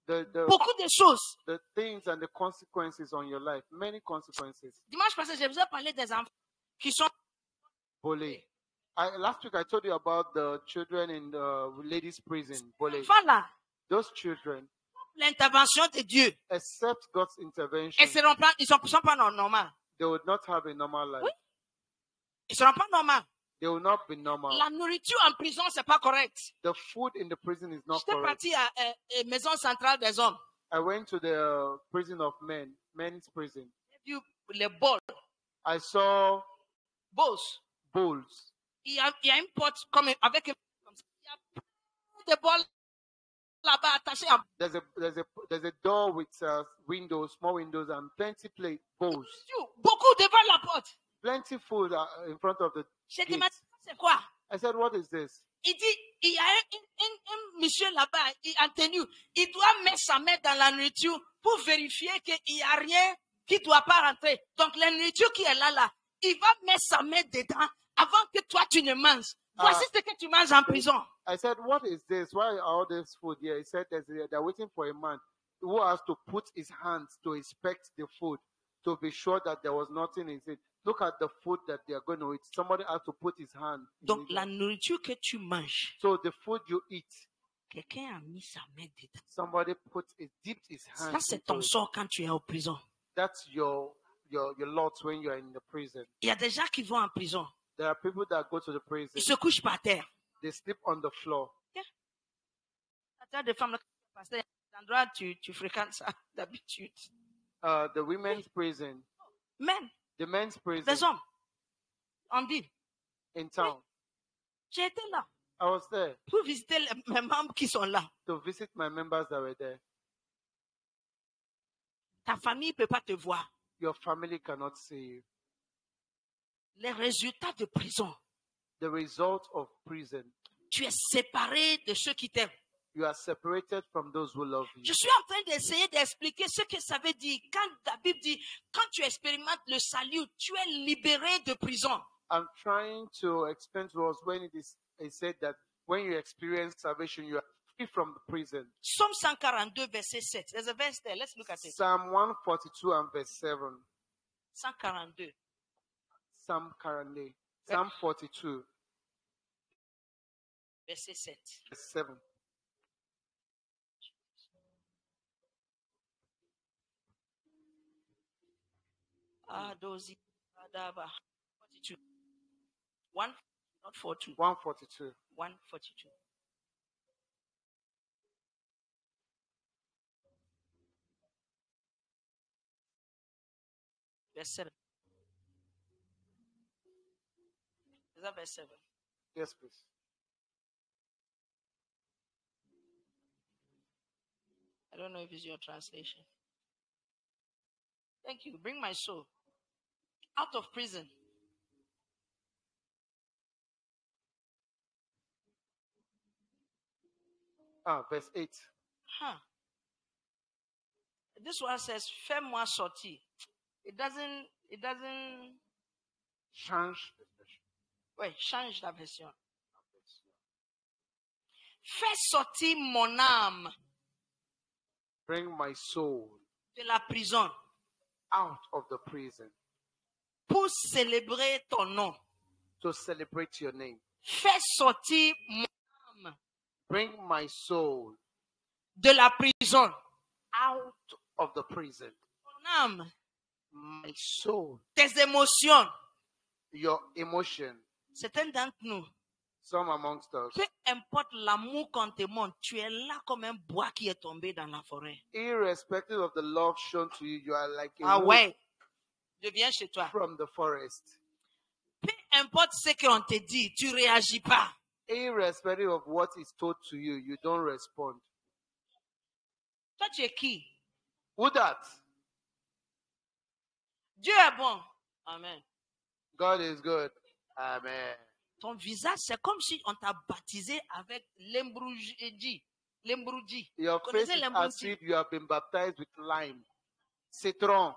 B: The
A: beaucoup de choses.
B: things and the consequences on your life, many consequences.
A: Dimanche passé, je vous ai parlé des enfants qui sont
B: Bully. Last week I told you about the children in the ladies' prison. Bully.
A: enfants là.
B: Those children,
A: L'intervention de Dieu.
B: except God's intervention,
A: Ils ne sont pas normaux.
B: they would not have a normal life.
A: Oui. Ils ne seront pas normaux.
B: They will not be normal.
A: La nourriture en prison, c'est pas correct.
B: The food in the prison is not
A: J'étais
B: correct.
A: parti à Maison Centrale des Hommes.
B: I went to the prison of men, men's prison.
A: J'ai vu les bols.
B: I saw
A: Bowls.
B: bowls.
A: Il y a une porte comme avec comme ça. Il y a plein de bols là-bas attachés à
B: There's a door with windows, small windows, and plenty plate bowls.
A: beaucoup devant la porte.
B: Plenty food in front of the
A: J'ai
B: gate.
A: demandé c'est quoi?
B: I said, what is this?
A: Il dit, il y a un monsieur là-bas, en tenue, il doit mettre sa main dans la nourriture pour vérifier qu'il n'y a rien qui ne doit pas rentrer. Donc la nourriture qui est là, il va mettre sa main dedans avant que toi tu ne manges. Voici ce que tu manges en prison.
B: I said, what is this? Why are all this food here? He said they're waiting for a man who has to put his hands to inspect the food to be sure that there was nothing in it. Look at the food that they are going to eat. Somebody has to put his hand.
A: Donc la nourriture que tu manges,
B: So the food you eat,
A: quelqu'un a mis sa main dedans.
B: somebody dipped his hand.
A: Ça c'est ton sort quand tu es en prison.
B: That's your lot when you are in the prison.
A: Il y a des gens qui vont en prison.
B: There are people that go to the prison.
A: Ils se couchent par terre.
B: They sleep on the floor.
A: Il y a des femmes parce que l'endroit tu fréquentes ça d'habitude.
B: The women's prison.
A: Men,
B: The men's prison.
A: des hommes, en ville.
B: In town.
A: J'ai été là
B: I was there
A: pour visiter mes membres qui sont là.
B: to visit my members that were there.
A: Ta famille ne peut pas te voir.
B: Your family cannot see you.
A: Les résultats de prison.
B: The result of prison.
A: Tu es séparé de ceux qui t'aiment.
B: You are separated from those who love you.
A: Je suis en train d'essayer d'expliquer ce que ça veut dire. Quand la Bible dit, quand tu expérimentes le salut, tu es libéré de prison.
B: I'm trying to explain to us when it said that when you experience salvation, you are free from the prison.
A: Psaume 142, verset 7. There's a verse there. Let's look at it.
B: Psalm 142 and verse 7.
A: 142.
B: Psalm 42,
A: Verset 7.
B: verse 7.
A: Dozi, Adaba. 42. 1, not 42.
B: 142.
A: 142. Verse 7. Is that verse 7?
B: Yes, please.
A: I don't know if it's your translation. Thank you. Bring my soul out of prison.
B: Verse 8.
A: Huh. This one says, fais-moi sortir. It doesn't.
B: Change.
A: Wait, change la version. Fais sortir mon âme
B: Bring my soul
A: de la prison
B: out of the prison
A: pour célébrer ton nom.
B: to celebrate your name.
A: Fais sortir mon âme
B: Bring my soul
A: de la prison.
B: out of the prison.
A: Ton âme,
B: My soul,
A: tes émotions.
B: your emotion.
A: Certains d'entre nous,
B: Some amongst us,
A: peu importe l'amour qu'on te montre, tu es là comme un bois qui est tombé dans la forêt.
B: irrespective of the love shown to you, you are like a
A: Ah
B: wood
A: ouais, je viens chez toi.
B: from the forest.
A: Peu importe ce qu'on te dit, tu réagis pas.
B: Irrespective of what is told to you, you don't respond.
A: Toi, tu es qui?
B: Who that?
A: Dieu est bon. Amen.
B: God is good. Amen.
A: Ton visage, c'est comme si on t'a baptisé avec l'embrouji. L'embrouji.
B: Your
A: Vous
B: face
A: connaissez
B: is as
A: l'embrouji?
B: if you have been baptized with lime. Citron.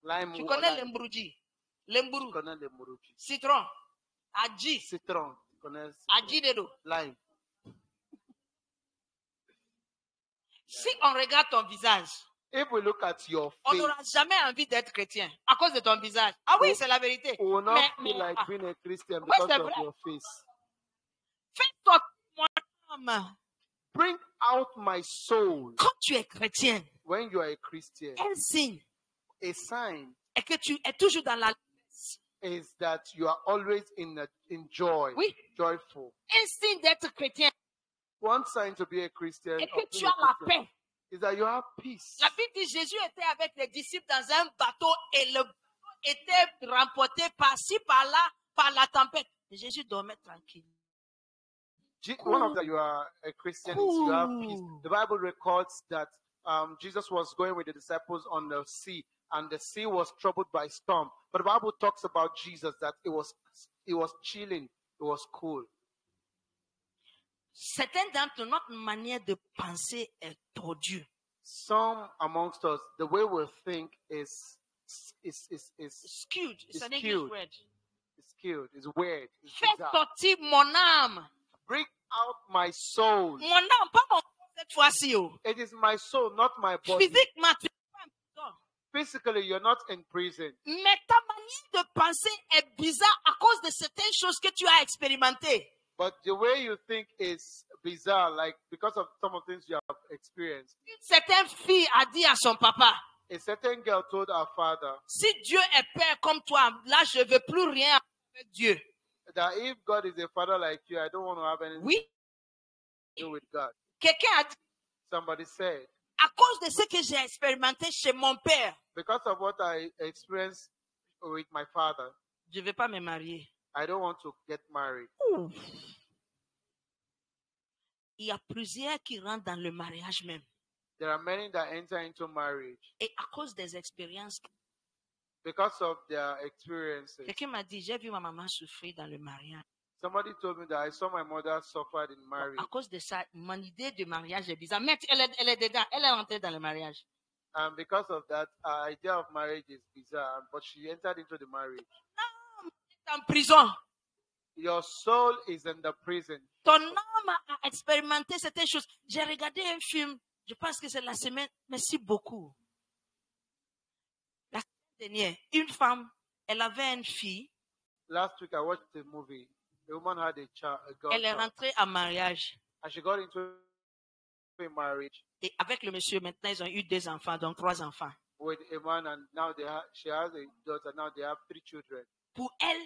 B: Lime.
A: Tu connais
B: lime.
A: l'embrouji?
B: Tu
A: L'embrou.
B: connais le muruchi.
A: Citron. Adji.
B: Citron. Tu connais
A: Adji dedo.
B: lime.
A: Si on regarde ton visage,
B: If we look at your
A: on
B: face,
A: n'aura jamais envie d'être chrétien à cause de ton visage. Ah oui,
B: Oh,
A: c'est la vérité.
B: we will not
A: Mais,
B: feel like
A: ah,
B: being a Christian
A: ouais,
B: because
A: c'est
B: of
A: vrai.
B: your face.
A: Fais sortir mon âme.
B: Bring out my soul.
A: Quand tu es chrétien,
B: When you are a Christian,
A: un signe
B: a sign
A: est que tu es toujours dans la
B: is that you are always in joy,
A: Oui.
B: joyful.
A: un signe d'être chrétien
B: One sign to be a Christian
A: est
B: or
A: que tu
B: being a
A: as la
B: Christian
A: paix.
B: is that you have peace.
A: La Bible dit Jésus était avec les disciples dans un bateau et le bateau était remporté par-ci, par-là, par la tempête. Et Jésus dormait tranquille.
B: One of that you are a Christian is you have peace. The Bible records that Jesus was going with the disciples on the sea, and the sea was troubled by storm. But the Bible talks about Jesus that it was chilling, it was cool.
A: Certains d'entre notre manière de penser est tordue.
B: Some amongst us, the way we think is
A: Skewed. It's an
B: skewed.
A: English word.
B: skewed, is weird, is
A: Fais
B: bizarre.
A: sortir mon âme.
B: Bring out my soul.
A: Mon âme, pas mon corps cette fois-ci. Oh.
B: It is my soul, not my body.
A: Physiquement, tu n'es pas en prison.
B: Physically, you're not in prison.
A: Mais ta manière de penser est bizarre à cause de certaines choses que tu as expérimentées.
B: But the way you think is bizarre, like because of some of the things you have experienced.
A: Une certaine fille a dit à son papa,
B: A certain girl told her father
A: si Dieu est père comme toi, là, je ne veux plus rien avec Dieu.
B: that if God is a father like you, I don't want to have anything
A: Oui,
B: to do with God.
A: quelqu'un a dit,
B: Somebody said,
A: à cause de ce que j'ai expérimenté chez mon père,
B: because of what I experienced with my father,
A: je ne vais pas me marier.
B: I don't want to get married.
A: Il y a plusieurs qui rentrent dans le mariage même.
B: There are many that enter into marriage
A: Et à cause des expériences,
B: because of their experiences.
A: quelqu'un m'a dit, j'ai vu ma maman souffrir dans le mariage.
B: Somebody told me that I saw my mother suffered in marriage.
A: À cause de ça, mon idée de mariage est bizarre. Mais elle est dedans, elle est rentrée dans le mariage.
B: And because of that, our idea of marriage is bizarre, but she entered into the marriage.
A: Elle est en prison.
B: Your soul is in the prison.
A: Ton âme a expérimenté certaines choses. J'ai regardé un film, je pense que c'est la semaine, merci beaucoup. La semaine dernière, une femme, elle avait une fille,
B: Last week I watched the movie. The woman had a child, a girl,
A: elle est
B: child,
A: rentrée en mariage.
B: and she got into a marriage
A: Et avec le monsieur, maintenant, ils ont eu 2 enfants, donc 3 enfants.
B: with a man, and now she has a daughter. Now they have 3 children.
A: Pour elle,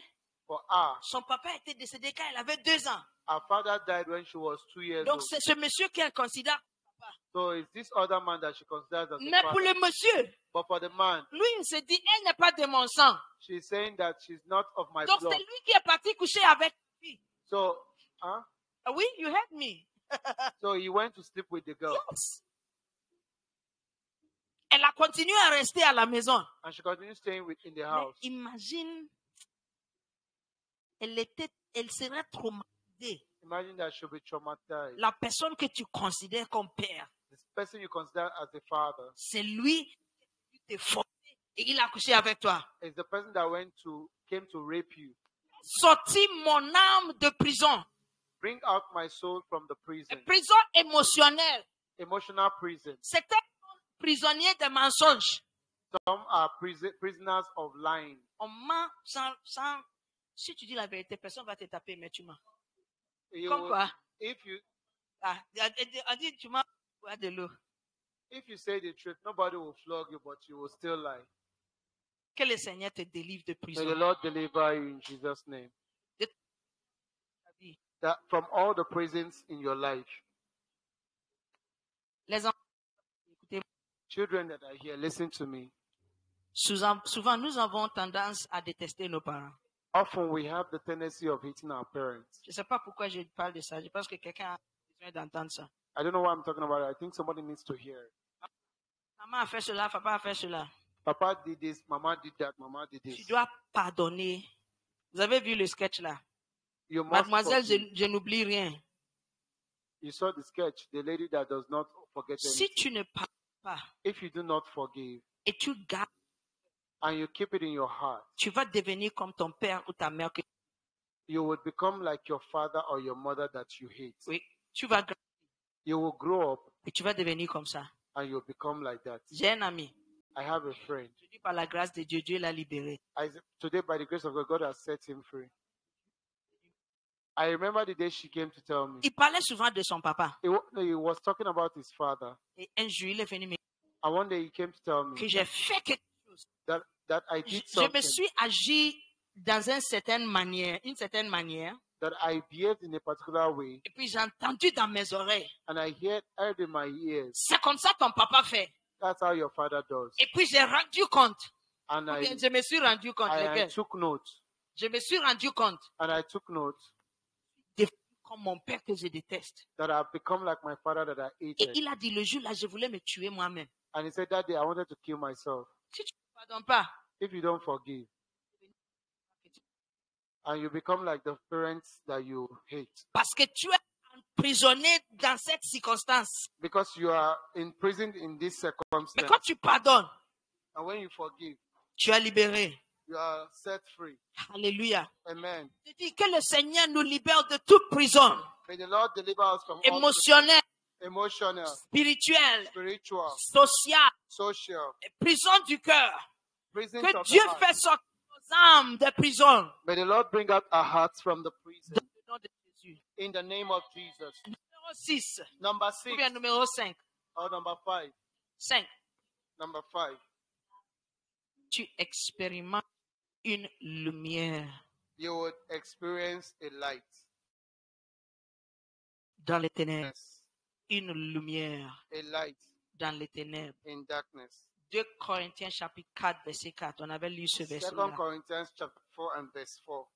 B: For her,
A: son papa était décédé quand elle avait 2 ans.
B: her father died when she was 2 years
A: Donc
B: old.
A: c'est ce monsieur qu'elle considère.
B: So it's this other man that she considers as a
A: Mais pour
B: father.
A: le monsieur,
B: But for the man,
A: lui, il se dit, elle n'est pas de mon sang.
B: she's saying that she's not of my
A: Donc
B: blood.
A: c'est lui qui est parti coucher avec lui.
B: So, huh?
A: Ah oui, you heard me.
B: So he went to sleep with the girl,
A: Yes. Elle a continué à rester à la maison.
B: and she continued staying in the
A: Mais
B: house.
A: imagine, elle serait traumatisée.
B: Imagine that she'll be traumatized.
A: La personne que tu considères comme père,
B: This person you consider as a father
A: c'est lui qui t'a forcé et il a couché avec toi.
B: is the person that came to rape you.
A: Sortis mon âme de prison.
B: Bring out my soul from the prison,
A: Prison émotionnelle.
B: emotional prison.
A: C'était prisonnier des mensonges.
B: Some are prisoners of lying.
A: On ment sans. Si tu dis la vérité, personne ne va te taper, mais tu mens.
B: You
A: Comme
B: will-
A: quoi?
B: if you
A: Ah, on dit tu mens, bois de l'eau.
B: say the truth, nobody will flog you, but you will still lie.
A: Que le Seigneur te délivre de
B: May the
A: prison.
B: Lord deliver you in Jesus' name. That from all the prisons in your life,
A: Les enfants, écoutez,
B: children that are here, listen to me.
A: souvent nous avons tendance à détester nos parents.
B: Often we have the tendency of hating our parents.
A: Je ne sais pas pourquoi je parle de ça. Je pense que quelqu'un a besoin d'entendre ça.
B: I don't know why I'm talking about it. I think somebody needs to hear it.
A: Maman a fait cela, papa a fait cela.
B: Papa did this, Mama did that, Mama did
A: Tu
B: this.
A: dois pardonner. Vous avez vu le sketch là?
B: You must
A: Mademoiselle,
B: forgive.
A: je n'oublie rien.
B: You saw the sketch, the lady that does not forget
A: Si
B: anything.
A: tu ne pardonnes pas
B: If you do not forgive
A: et tu gardes,
B: and you keep it in your heart,
A: tu vas devenir comme ton père ou ta mère.
B: you would become like your father or your mother that you hate.
A: Oui, tu vas grandir
B: You will grow up
A: et tu vas devenir comme ça.
B: and you'll become like that.
A: J'ai un ami.
B: I have a friend.
A: Je dis par la grâce de Dieu, Dieu l'a libéré.
B: Today, by the grace of God, God has set him free. I remember the day she came to tell me.
A: Il parlait souvent de son papa.
B: He was talking about his father.
A: Et un jour, il est venu me dire
B: And one day he came to tell
A: que
B: me
A: j'ai fait quelque chose.
B: that I did
A: Je me
B: something,
A: suis agi dans une certaine manière,
B: that I behaved in a particular way,
A: et puis j'ai entendu dans mes oreilles.
B: and I heard in my ears.
A: C'est comme ça que ton papa fait.
B: That's how your father does.
A: Et puis j'ai rendu compte.
B: And
A: Ou bien je me suis rendu compte.
B: I
A: lequel?
B: took note.
A: Je me suis rendu compte
B: And I took note
A: de comme mon père que je déteste.
B: that I've become like my father that I
A: Et
B: hated.
A: il a dit le jour-là, je voulais me tuer moi-même.
B: And he said that day I wanted to kill myself.
A: Si tu ne pardonnes pas,
B: If you don't forgive, and you become like the parents that you hate,
A: parce que tu es emprisonné dans cette circonstance.
B: because you are imprisoned in this
A: Mais
B: circumstance.
A: quand tu pardonnes,
B: And when you forgive,
A: tu es libéré.
B: you are set free.
A: Alléluia.
B: Amen.
A: Je dis que le Seigneur nous libère de toute prison
B: May the Lord deliver us from all
A: émotionnelle,
B: emotional,
A: spirituelle,
B: spiritual,
A: sociale,
B: social,
A: et prison du cœur.
B: prisons
A: Que
B: of the
A: Dieu
B: heart.
A: fait sortir nos âmes des prisons.
B: May the Lord bring out our hearts from the prison.
A: Dans le nom de Jésus.
B: In the name of Jesus.
A: Numéro 6.
B: Number
A: Ou
B: 6
A: bien numéro 5.
B: or number 5.
A: 5.
B: Number 5.
A: Tu expérimentes une lumière
B: You would experience a light.
A: dans les ténèbres.
B: Yes.
A: Une lumière
B: A light
A: dans les ténèbres.
B: in darkness.
A: 2 Corinthiens chapitre 4, verset 4. On avait lu ce
B: 2
A: verset-là.
B: Corinthians chapter 4 and verse 4.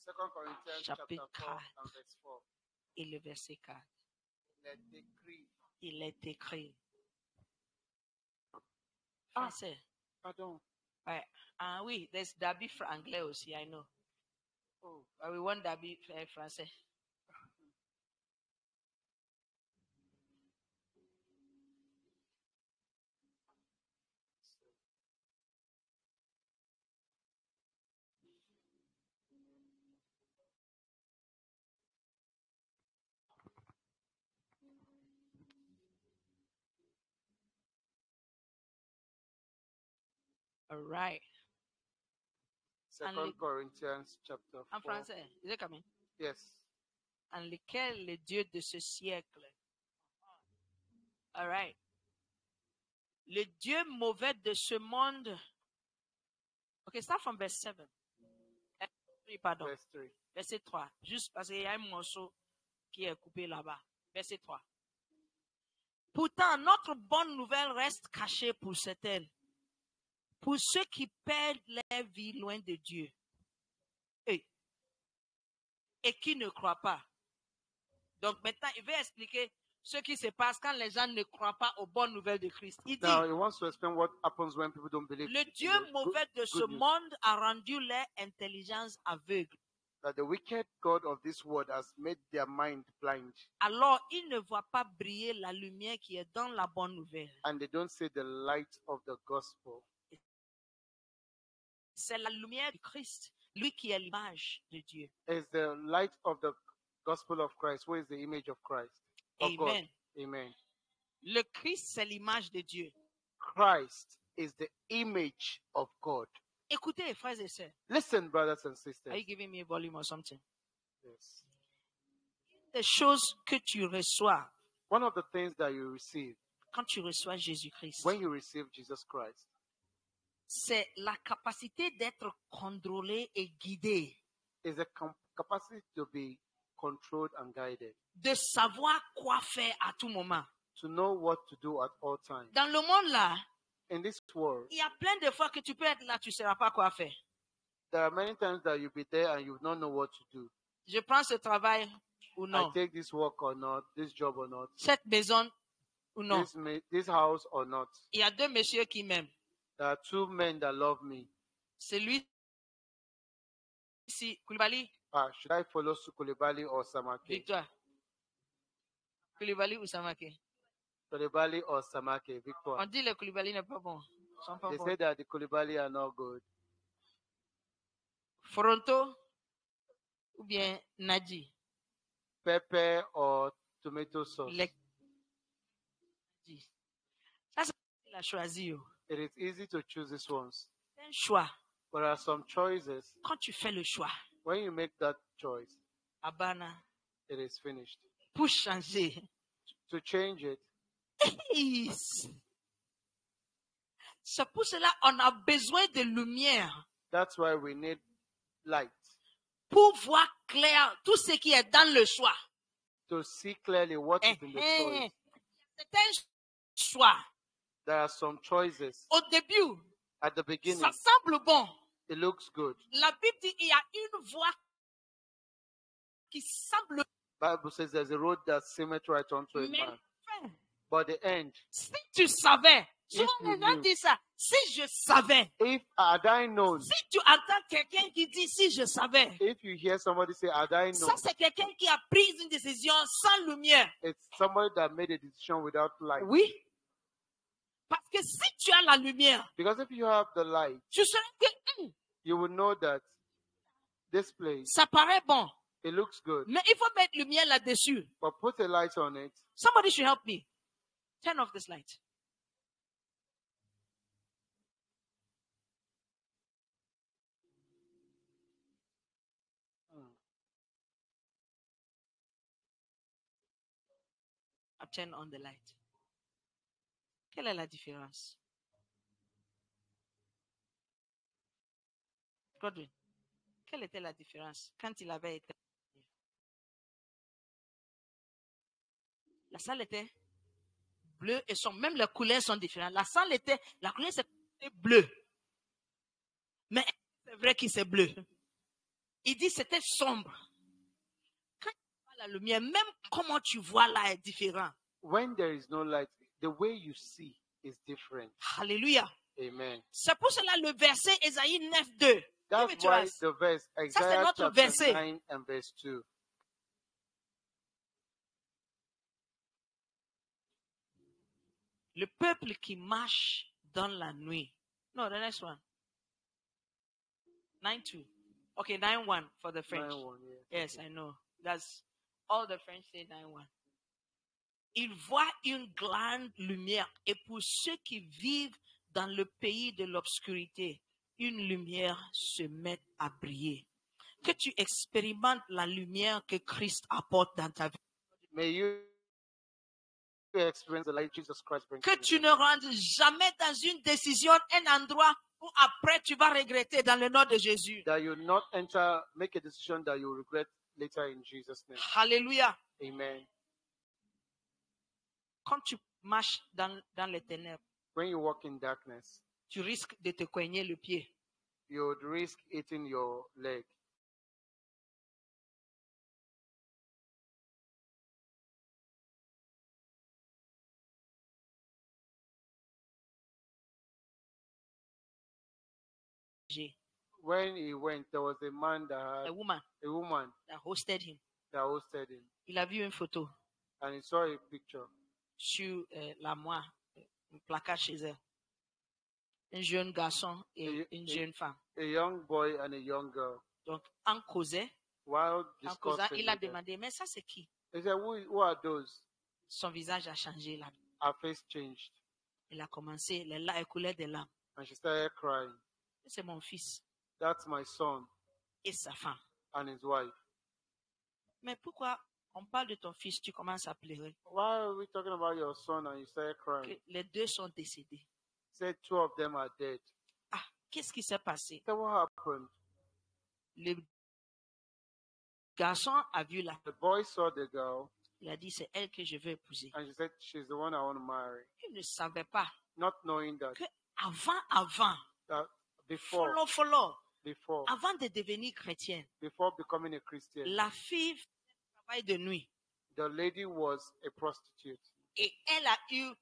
B: Second Corinthians chapter
A: Chapitre
B: 4
A: 4.
B: and verse 4.
A: Et le verset 4.
B: Let decree.
A: Il est écrit. Français.
B: Pardon.
A: Ouais. Ah oui, there's Dabi anglais aussi, I know. Oh, but we want Dabi français. All right.
B: Second Corinthians chapter 4.
A: En français, is it coming?
B: Yes.
A: En lequel le Dieu de ce siècle. All right. Le Dieu mauvais de ce monde. Okay, start from verse 7. Pardon.
B: Verse 3.
A: Verset 3. Juste parce qu'il y a un morceau qui est coupé là-bas. Verset 3. Pourtant, notre bonne nouvelle reste cachée pour certaines. Pour ceux qui perdent leur vie loin de Dieu. Et qui ne croient pas. Donc maintenant, il va expliquer ce qui se passe quand les gens ne croient pas aux bonnes nouvelles de Christ. Il dit,
B: Now he wants to explain what happens when people don't believe.
A: le Dieu
B: in the
A: mauvais de ce
B: good news.
A: monde a rendu leur intelligence aveugle.
B: That the wicked God of this world has made their mind blind,
A: Alors, ils ne voient pas briller la lumière qui est dans la bonne nouvelle.
B: and they don't see the light of the gospel.
A: C'est la lumière de Christ, lui qui est l'image de Dieu.
B: It's the light of the gospel of Christ, who is the image of Christ. Of God.
A: Amen.
B: Amen.
A: Le Christ, c'est l'image de Dieu.
B: Christ is the image of God.
A: Écoutez, frères et sœurs.
B: Listen, brothers and sisters.
A: Are you giving me a volume or something?
B: Yes.
A: Les choses que tu reçois
B: One of the things that you receive
A: quand tu reçois Jésus-Christ,
B: when you receive Jesus Christ
A: c'est la capacité d'être contrôlé et guidé,
B: is a capacity to be controlled and guided,
A: de savoir quoi faire à tout moment.
B: to know what to do at all times.
A: Dans le monde là,
B: In this world,
A: il y a plein de fois que tu peux être là, tu ne sauras pas quoi faire.
B: There are many times that you'll be there and you will not know what to do.
A: Je prends ce travail ou
B: I
A: non?
B: take this work or not, this job or not,
A: Cette maison ou non?
B: this house or not.
A: Il y a deux messieurs qui m'aiment.
B: There are two men that love me.
A: Celui-ci, Koulibaly,
B: Should I follow Koulibaly or Samake?
A: Victoire. Koulibaly ou Samake?
B: Koulibaly or Samake, Victoire.
A: On dit le Koulibaly n'est pas bon. Ils sont pas
B: They
A: bons.
B: say that the Koulibaly are not good.
A: Fronto ou bien Nadji?
B: Pepper or tomato sauce.
A: Les... Ça, c'est il a choisi.
B: It is easy to choose these ones.
A: C'est un choix.
B: But there are some choices.
A: Quand tu fais le choix,
B: When you make that choice,
A: Abana,
B: it is finished.
A: pour changer,
B: To change it,
A: c'est pour cela qu'on a besoin de lumière
B: that's why we need light.
A: pour voir clair tout ce qui est dans le choix.
B: To see clearly what is in the choice.
A: C'est un choix.
B: There are some choices.
A: Au début,
B: At the beginning,
A: ça semble bon.
B: it looks good.
A: La Bible dit qu'il y a une voie qui semble
B: Bible says there's a road that seemeth right unto a
A: mais
B: man.
A: fin.
B: But the end,
A: Si tu savais,
B: If
A: souvent
B: you
A: les gens
B: knew.
A: disent ça, si je savais,
B: if had I known,
A: si tu entends quelqu'un qui dit si je savais,
B: if you hear somebody say, had I known,
A: ça c'est quelqu'un qui a pris une décision sans lumière.
B: it's somebody that made a decision without light.
A: Oui. Parce que si tu as la lumière,
B: Because if you have the light,
A: tu sauras que
B: you will know that this place,
A: ça paraît bon,
B: it looks good.
A: mais il faut mettre lumière là-dessus.
B: But put a light on it.
A: Somebody should help me. Turn off this light. I've turned on the light. Quelle est la différence? Godwin, quelle était la différence quand il avait été... La salle était bleue et sombre. Même les couleurs sont différentes. La couleur c'était bleu. Mais c'est vrai qu'il c'est bleu. Il dit c'était sombre. Quand tu vois la lumière, même comment tu vois là est différent.
B: When there is no light, the way you see is different.
A: Alléluia.
B: Amen.
A: C'est pour cela le verset Ésaïe 9, 2.
B: That's why the verse, Isaiah
A: notre
B: chapter
A: verset.
B: 9 and verse 2.
A: Le peuple qui marche dans la nuit. No, the next one. 9-2. Okay, 9-1 for the French.
B: 9:1,
A: Yes, I know. That's all the French say 9-1. Il voit une grande lumière. Et pour ceux qui vivent dans le pays de l'obscurité, une lumière se met à briller. Que tu expérimentes la lumière que Christ apporte dans ta vie.
B: May you experience the light Jesus Christ brings.
A: Que tu ne rentres jamais dans une décision, un endroit où après tu vas regretter dans le nom de Jésus.
B: That you not make a decision that you regret later in Jesus' name.
A: Alléluia.
B: Amen.
A: Quand tu marches dans les ténèbres,
B: When you walk in darkness,
A: tu risques de te coigner le pied.
B: you would risk eating your leg. When he went, there was a man that
A: A
B: had
A: woman
B: a woman
A: that hosted him.
B: that hosted him,
A: Il a vu une photo
B: and he saw a picture
A: sur l'armoire, un placard chez elle. Un jeune garçon et une jeune femme.
B: a young boy and a young girl.
A: Donc, en causait,
B: While
A: en causant,
B: discussing,
A: il a
B: with them,
A: demandé, mais ça c'est qui?
B: he said, who are those?
A: Son visage a changé là.
B: Her face changed,
A: Il a commencé, elle coulait des larmes.
B: and she started crying.
A: C'est mon fils
B: That's my son
A: et sa femme.
B: and his wife.
A: Mais pourquoi on parle de ton fils, tu commences à pleurer?
B: Why are we talking about your son and you started crying?
A: Que les deux sont décédés.
B: He said two of them are dead.
A: Ah, qu'est-ce qui s'est passé?
B: He said, what happened?
A: Le garçon a vu la...
B: The boy saw the girl,
A: Il a dit, c'est elle que je veux épouser.
B: and she said, she's the one I want to marry.
A: Il ne savait pas
B: Not knowing that,
A: que avant,
B: that before,
A: follow,
B: before
A: avant de devenir chrétienne,
B: becoming a Christian.
A: la fille faisait un travail de nuit
B: The lady was a prostitute,
A: et elle a eu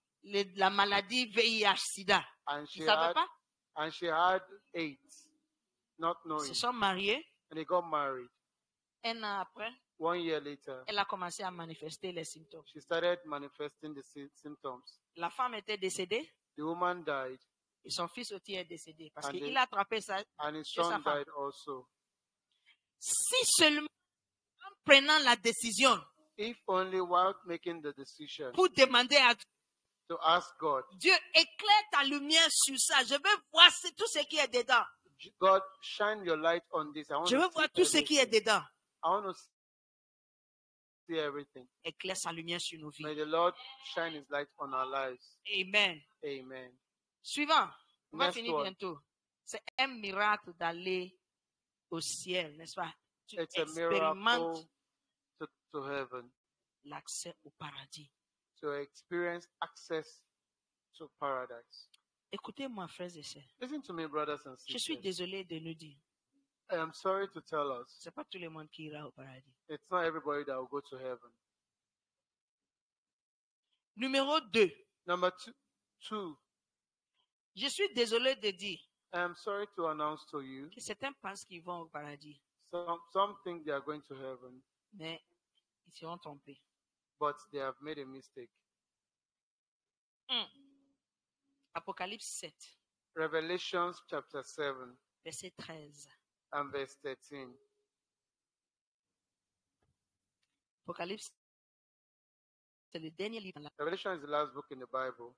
A: la maladie VIH-Sida.
B: and
A: Tu ne savais pas?
B: she had AIDS, not
A: Ils
B: knowing,
A: se sont mariés.
B: and they got married.
A: Un an après,
B: 1 year later,
A: elle a commencé à manifester les symptômes.
B: she started manifesting the symptoms.
A: La femme était décédée
B: The woman died,
A: et son fils aussi est décédé parce
B: And
A: qu'il
B: they-
A: a attrapé ça.
B: and his
A: Chez sa
B: son
A: femme.
B: died also.
A: Si seulement en prenant la décision
B: If only while making the decision
A: pour demander à Dieu,
B: to ask God,
A: Dieu éclaire ta lumière sur ça. Je veux voir tout ce qui est dedans.
B: God, shine your light on this. I want
A: Je
B: to
A: veux voir
B: see
A: tout ce qui est
B: everything.
A: dedans.
B: I want to see everything.
A: Éclaire sa lumière sur nos
B: May
A: vies.
B: the Lord shine His light on our lives.
A: Amen.
B: Amen.
A: Suivant. On va
B: Next
A: finir
B: one.
A: bientôt. C'est un miracle d'aller au ciel, n'est-ce pas? Tu
B: It's a
A: expérimentes
B: miracle to heaven,
A: l'accès au paradis.
B: to experience access to paradise.
A: Écoutez-moi, frères et sœurs.
B: Listen to me, brothers and
A: Je suis
B: sisters.
A: désolé de nous dire.
B: I am sorry to tell us,
A: Ce n'est pas tout le monde qui ira au paradis.
B: it's not everybody that will go to heaven.
A: Numéro 2.
B: Number two,
A: Je suis désolé de dire
B: I am sorry to announce to you,
A: que certains pensent qu'ils vont au paradis,
B: some think they are going to heaven,
A: mais ils seront trompés.
B: but they have made a mistake.
A: Apocalypse 7,
B: Revelations chapter 7
A: verset 13.
B: and verse 13.
A: Apocalypse, c'est le dernier livre.
B: Revelation is the last book in the Bible.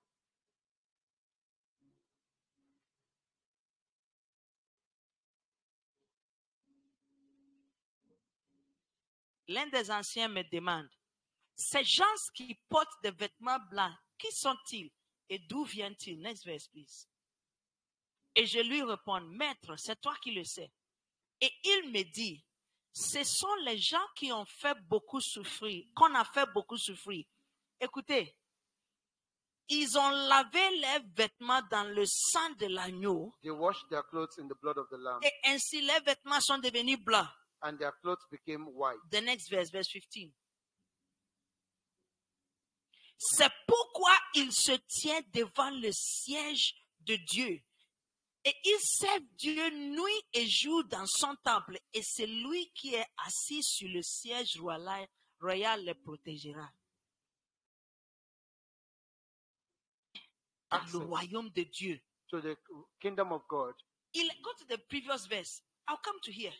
A: L'un des anciens me demande, ces gens qui portent des vêtements blancs, qui sont-ils et d'où viennent-ils? Next verse, please. Et je lui réponds, Maître, c'est toi qui le sais. Et il me dit, ce sont les gens qui ont fait beaucoup souffrir, qu'on a fait beaucoup souffrir. Écoutez, ils ont lavé leurs vêtements dans le sang de l'agneau
B: They washed their clothes in the blood of the Lamb,
A: et ainsi leurs vêtements sont devenus blancs.
B: and their clothes became white.
A: The next verse, verse 15. C'est pourquoi il se tient devant le siège de Dieu. Et il sert Dieu nuit et jour dans son temple. Et c'est lui qui est assis sur le siège royal le protégera. Dans le
B: Access
A: royaume de Dieu.
B: to the kingdom of God.
A: Go to the previous verse. I'll come to here.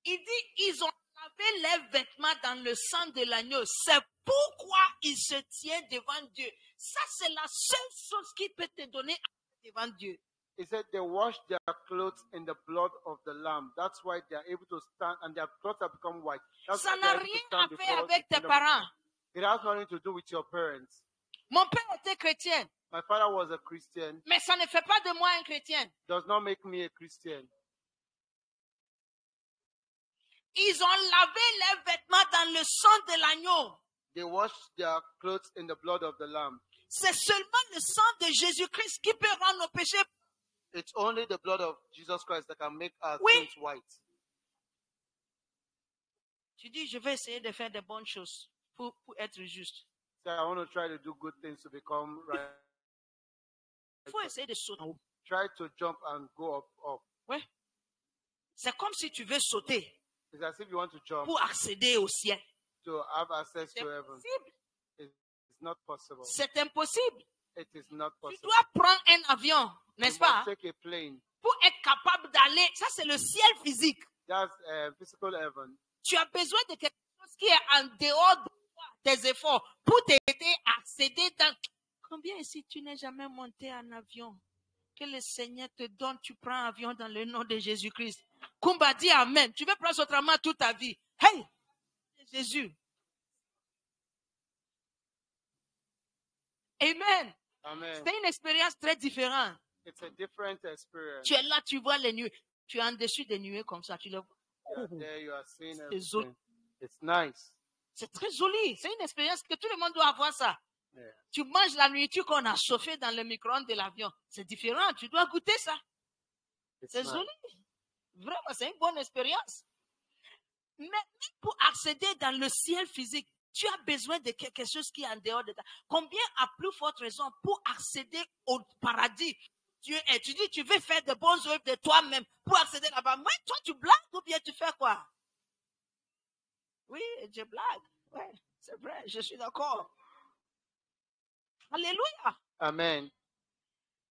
A: Il dit, ils ont lavé leurs vêtements dans le sang de l'agneau. C'est pourquoi ils se tiennent devant Dieu. Ça, c'est la seule chose qui peut te donner devant Dieu.
B: He said they washed their clothes in the blood of the Lamb. That's why they are able to stand, and their clothes have become white. That's
A: Ça
B: why
A: n'a
B: they are able to
A: rien
B: stand
A: à faire
B: before the
A: avec tes
B: kingdom.
A: parents.
B: It has nothing to do with your parents.
A: Mon père était chrétien,
B: My father was a Christian.
A: mais ça ne fait pas de moi un chrétien.
B: Does not make me a Christian.
A: Ils ont lavé leurs vêtements dans le sang de l'agneau.
B: They washed their clothes in the blood of the Lamb.
A: C'est seulement le sang de Jésus-Christ qui peut rendre nos péchés.
B: It's only the blood of Jesus Christ that can make our
A: Oui.
B: sins white.
A: Tu dis, je vais essayer de faire de bonnes choses pour être juste.
B: So I want to try to do good things to become right.
A: Il faut essayer de sauter en haut.
B: Try to jump and go up.
A: Ouais. C'est comme si tu veux sauter
B: It's as if you want to jump
A: pour accéder au ciel.
B: to have access
A: C'est
B: to heaven.
A: impossible.
B: It's not possible.
A: C'est impossible.
B: It is not
A: Tu
B: possible.
A: dois prendre un avion, n'est-ce
B: You must
A: pas,
B: take a plane.
A: pour être capable d'aller. Ça, c'est le ciel physique.
B: That's physical heaven.
A: Tu as besoin de quelque chose qui est en dehors de toi, tes efforts, pour t'aider à accéder dans... Combien ici tu n'es jamais monté en avion? Que le Seigneur te donne, tu prends un avion dans le nom de Jésus-Christ. Kumba, dis Amen. Tu veux prendre autrement toute ta vie. Hey! Jésus. Amen.
B: Amen.
A: C'est une expérience très différente.
B: It's a different experience.
A: Tu es là, tu vois les nuées. Tu es en dessus des nuées comme ça. Tu les vois.
B: You are there, you are seeing
A: C'est joli.
B: everything. It's nice.
A: C'est très joli. C'est une expérience que tout le monde doit avoir ça.
B: Yeah.
A: Tu manges la nourriture qu'on a chauffée dans le micro-ondes de l'avion. C'est différent. Tu dois goûter ça.
B: It's
A: C'est
B: nice.
A: joli. Vraiment, c'est une bonne expérience. Mais pour accéder dans le ciel physique, tu as besoin de quelque chose qui est en dehors de toi. Combien, à plus forte raison, pour accéder au paradis, tu dis, tu veux faire de bonnes œuvres de toi-même pour accéder là-bas. Moi, toi, tu blagues ou bien tu fais quoi? Oui, je blague. Ouais, c'est vrai, je suis d'accord. Alléluia.
B: Amen.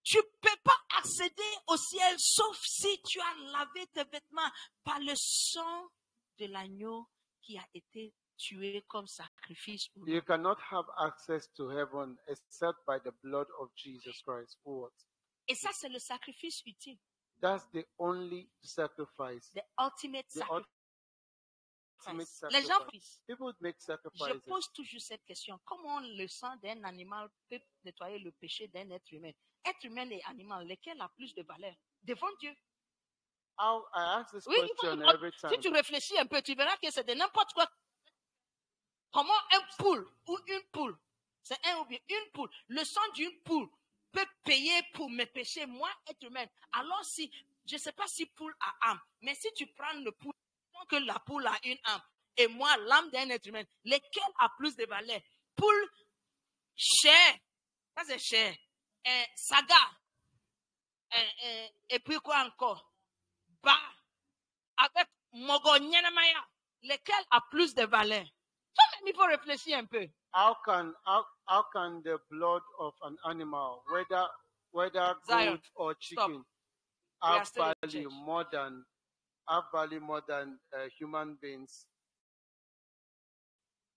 A: Tu ne peux pas accéder au ciel sauf si tu as lavé tes vêtements par le sang de l'agneau qui a été tué comme sacrifice pour nous.
B: You cannot have access to heaven except by the blood of Jesus Christ. What?
A: Et ça, c'est le sacrifice ultime.
B: That's the only sacrifice.
A: The ultimate
B: The
A: sacrifice.
B: ultimate
A: Les gens
B: sacrifice. People make
A: Je
B: sacrifices.
A: pose toujours cette question. Comment le sang d'un animal peut nettoyer le péché d'un être humain? Être humain et animal, lequel a plus de valeur? Devant Dieu.
B: I ask this
A: Oui,
B: question every
A: si
B: time.
A: tu réfléchis un peu, tu verras que c'est de n'importe quoi. Comment un poule ou une poule, c'est un ou bien une poule, le sang d'une poule peut payer pour mes péchés, moi, être humain. Alors si, je ne sais pas si poule a âme, mais si tu prends le poule, donc que la poule a une âme, et moi, l'âme d'un être humain, lequel a plus de valeur? Poule, chair, ça c'est chair, saga, et puis quoi encore? Bah, avec Mogonyanamaya, lequel a plus de valeur? Il faut réfléchir un peu.
B: How can the blood of an animal, whether
A: Zion,
B: goat or
A: stop.
B: chicken,
A: We are
B: have
A: still in
B: value
A: church.
B: more than human beings?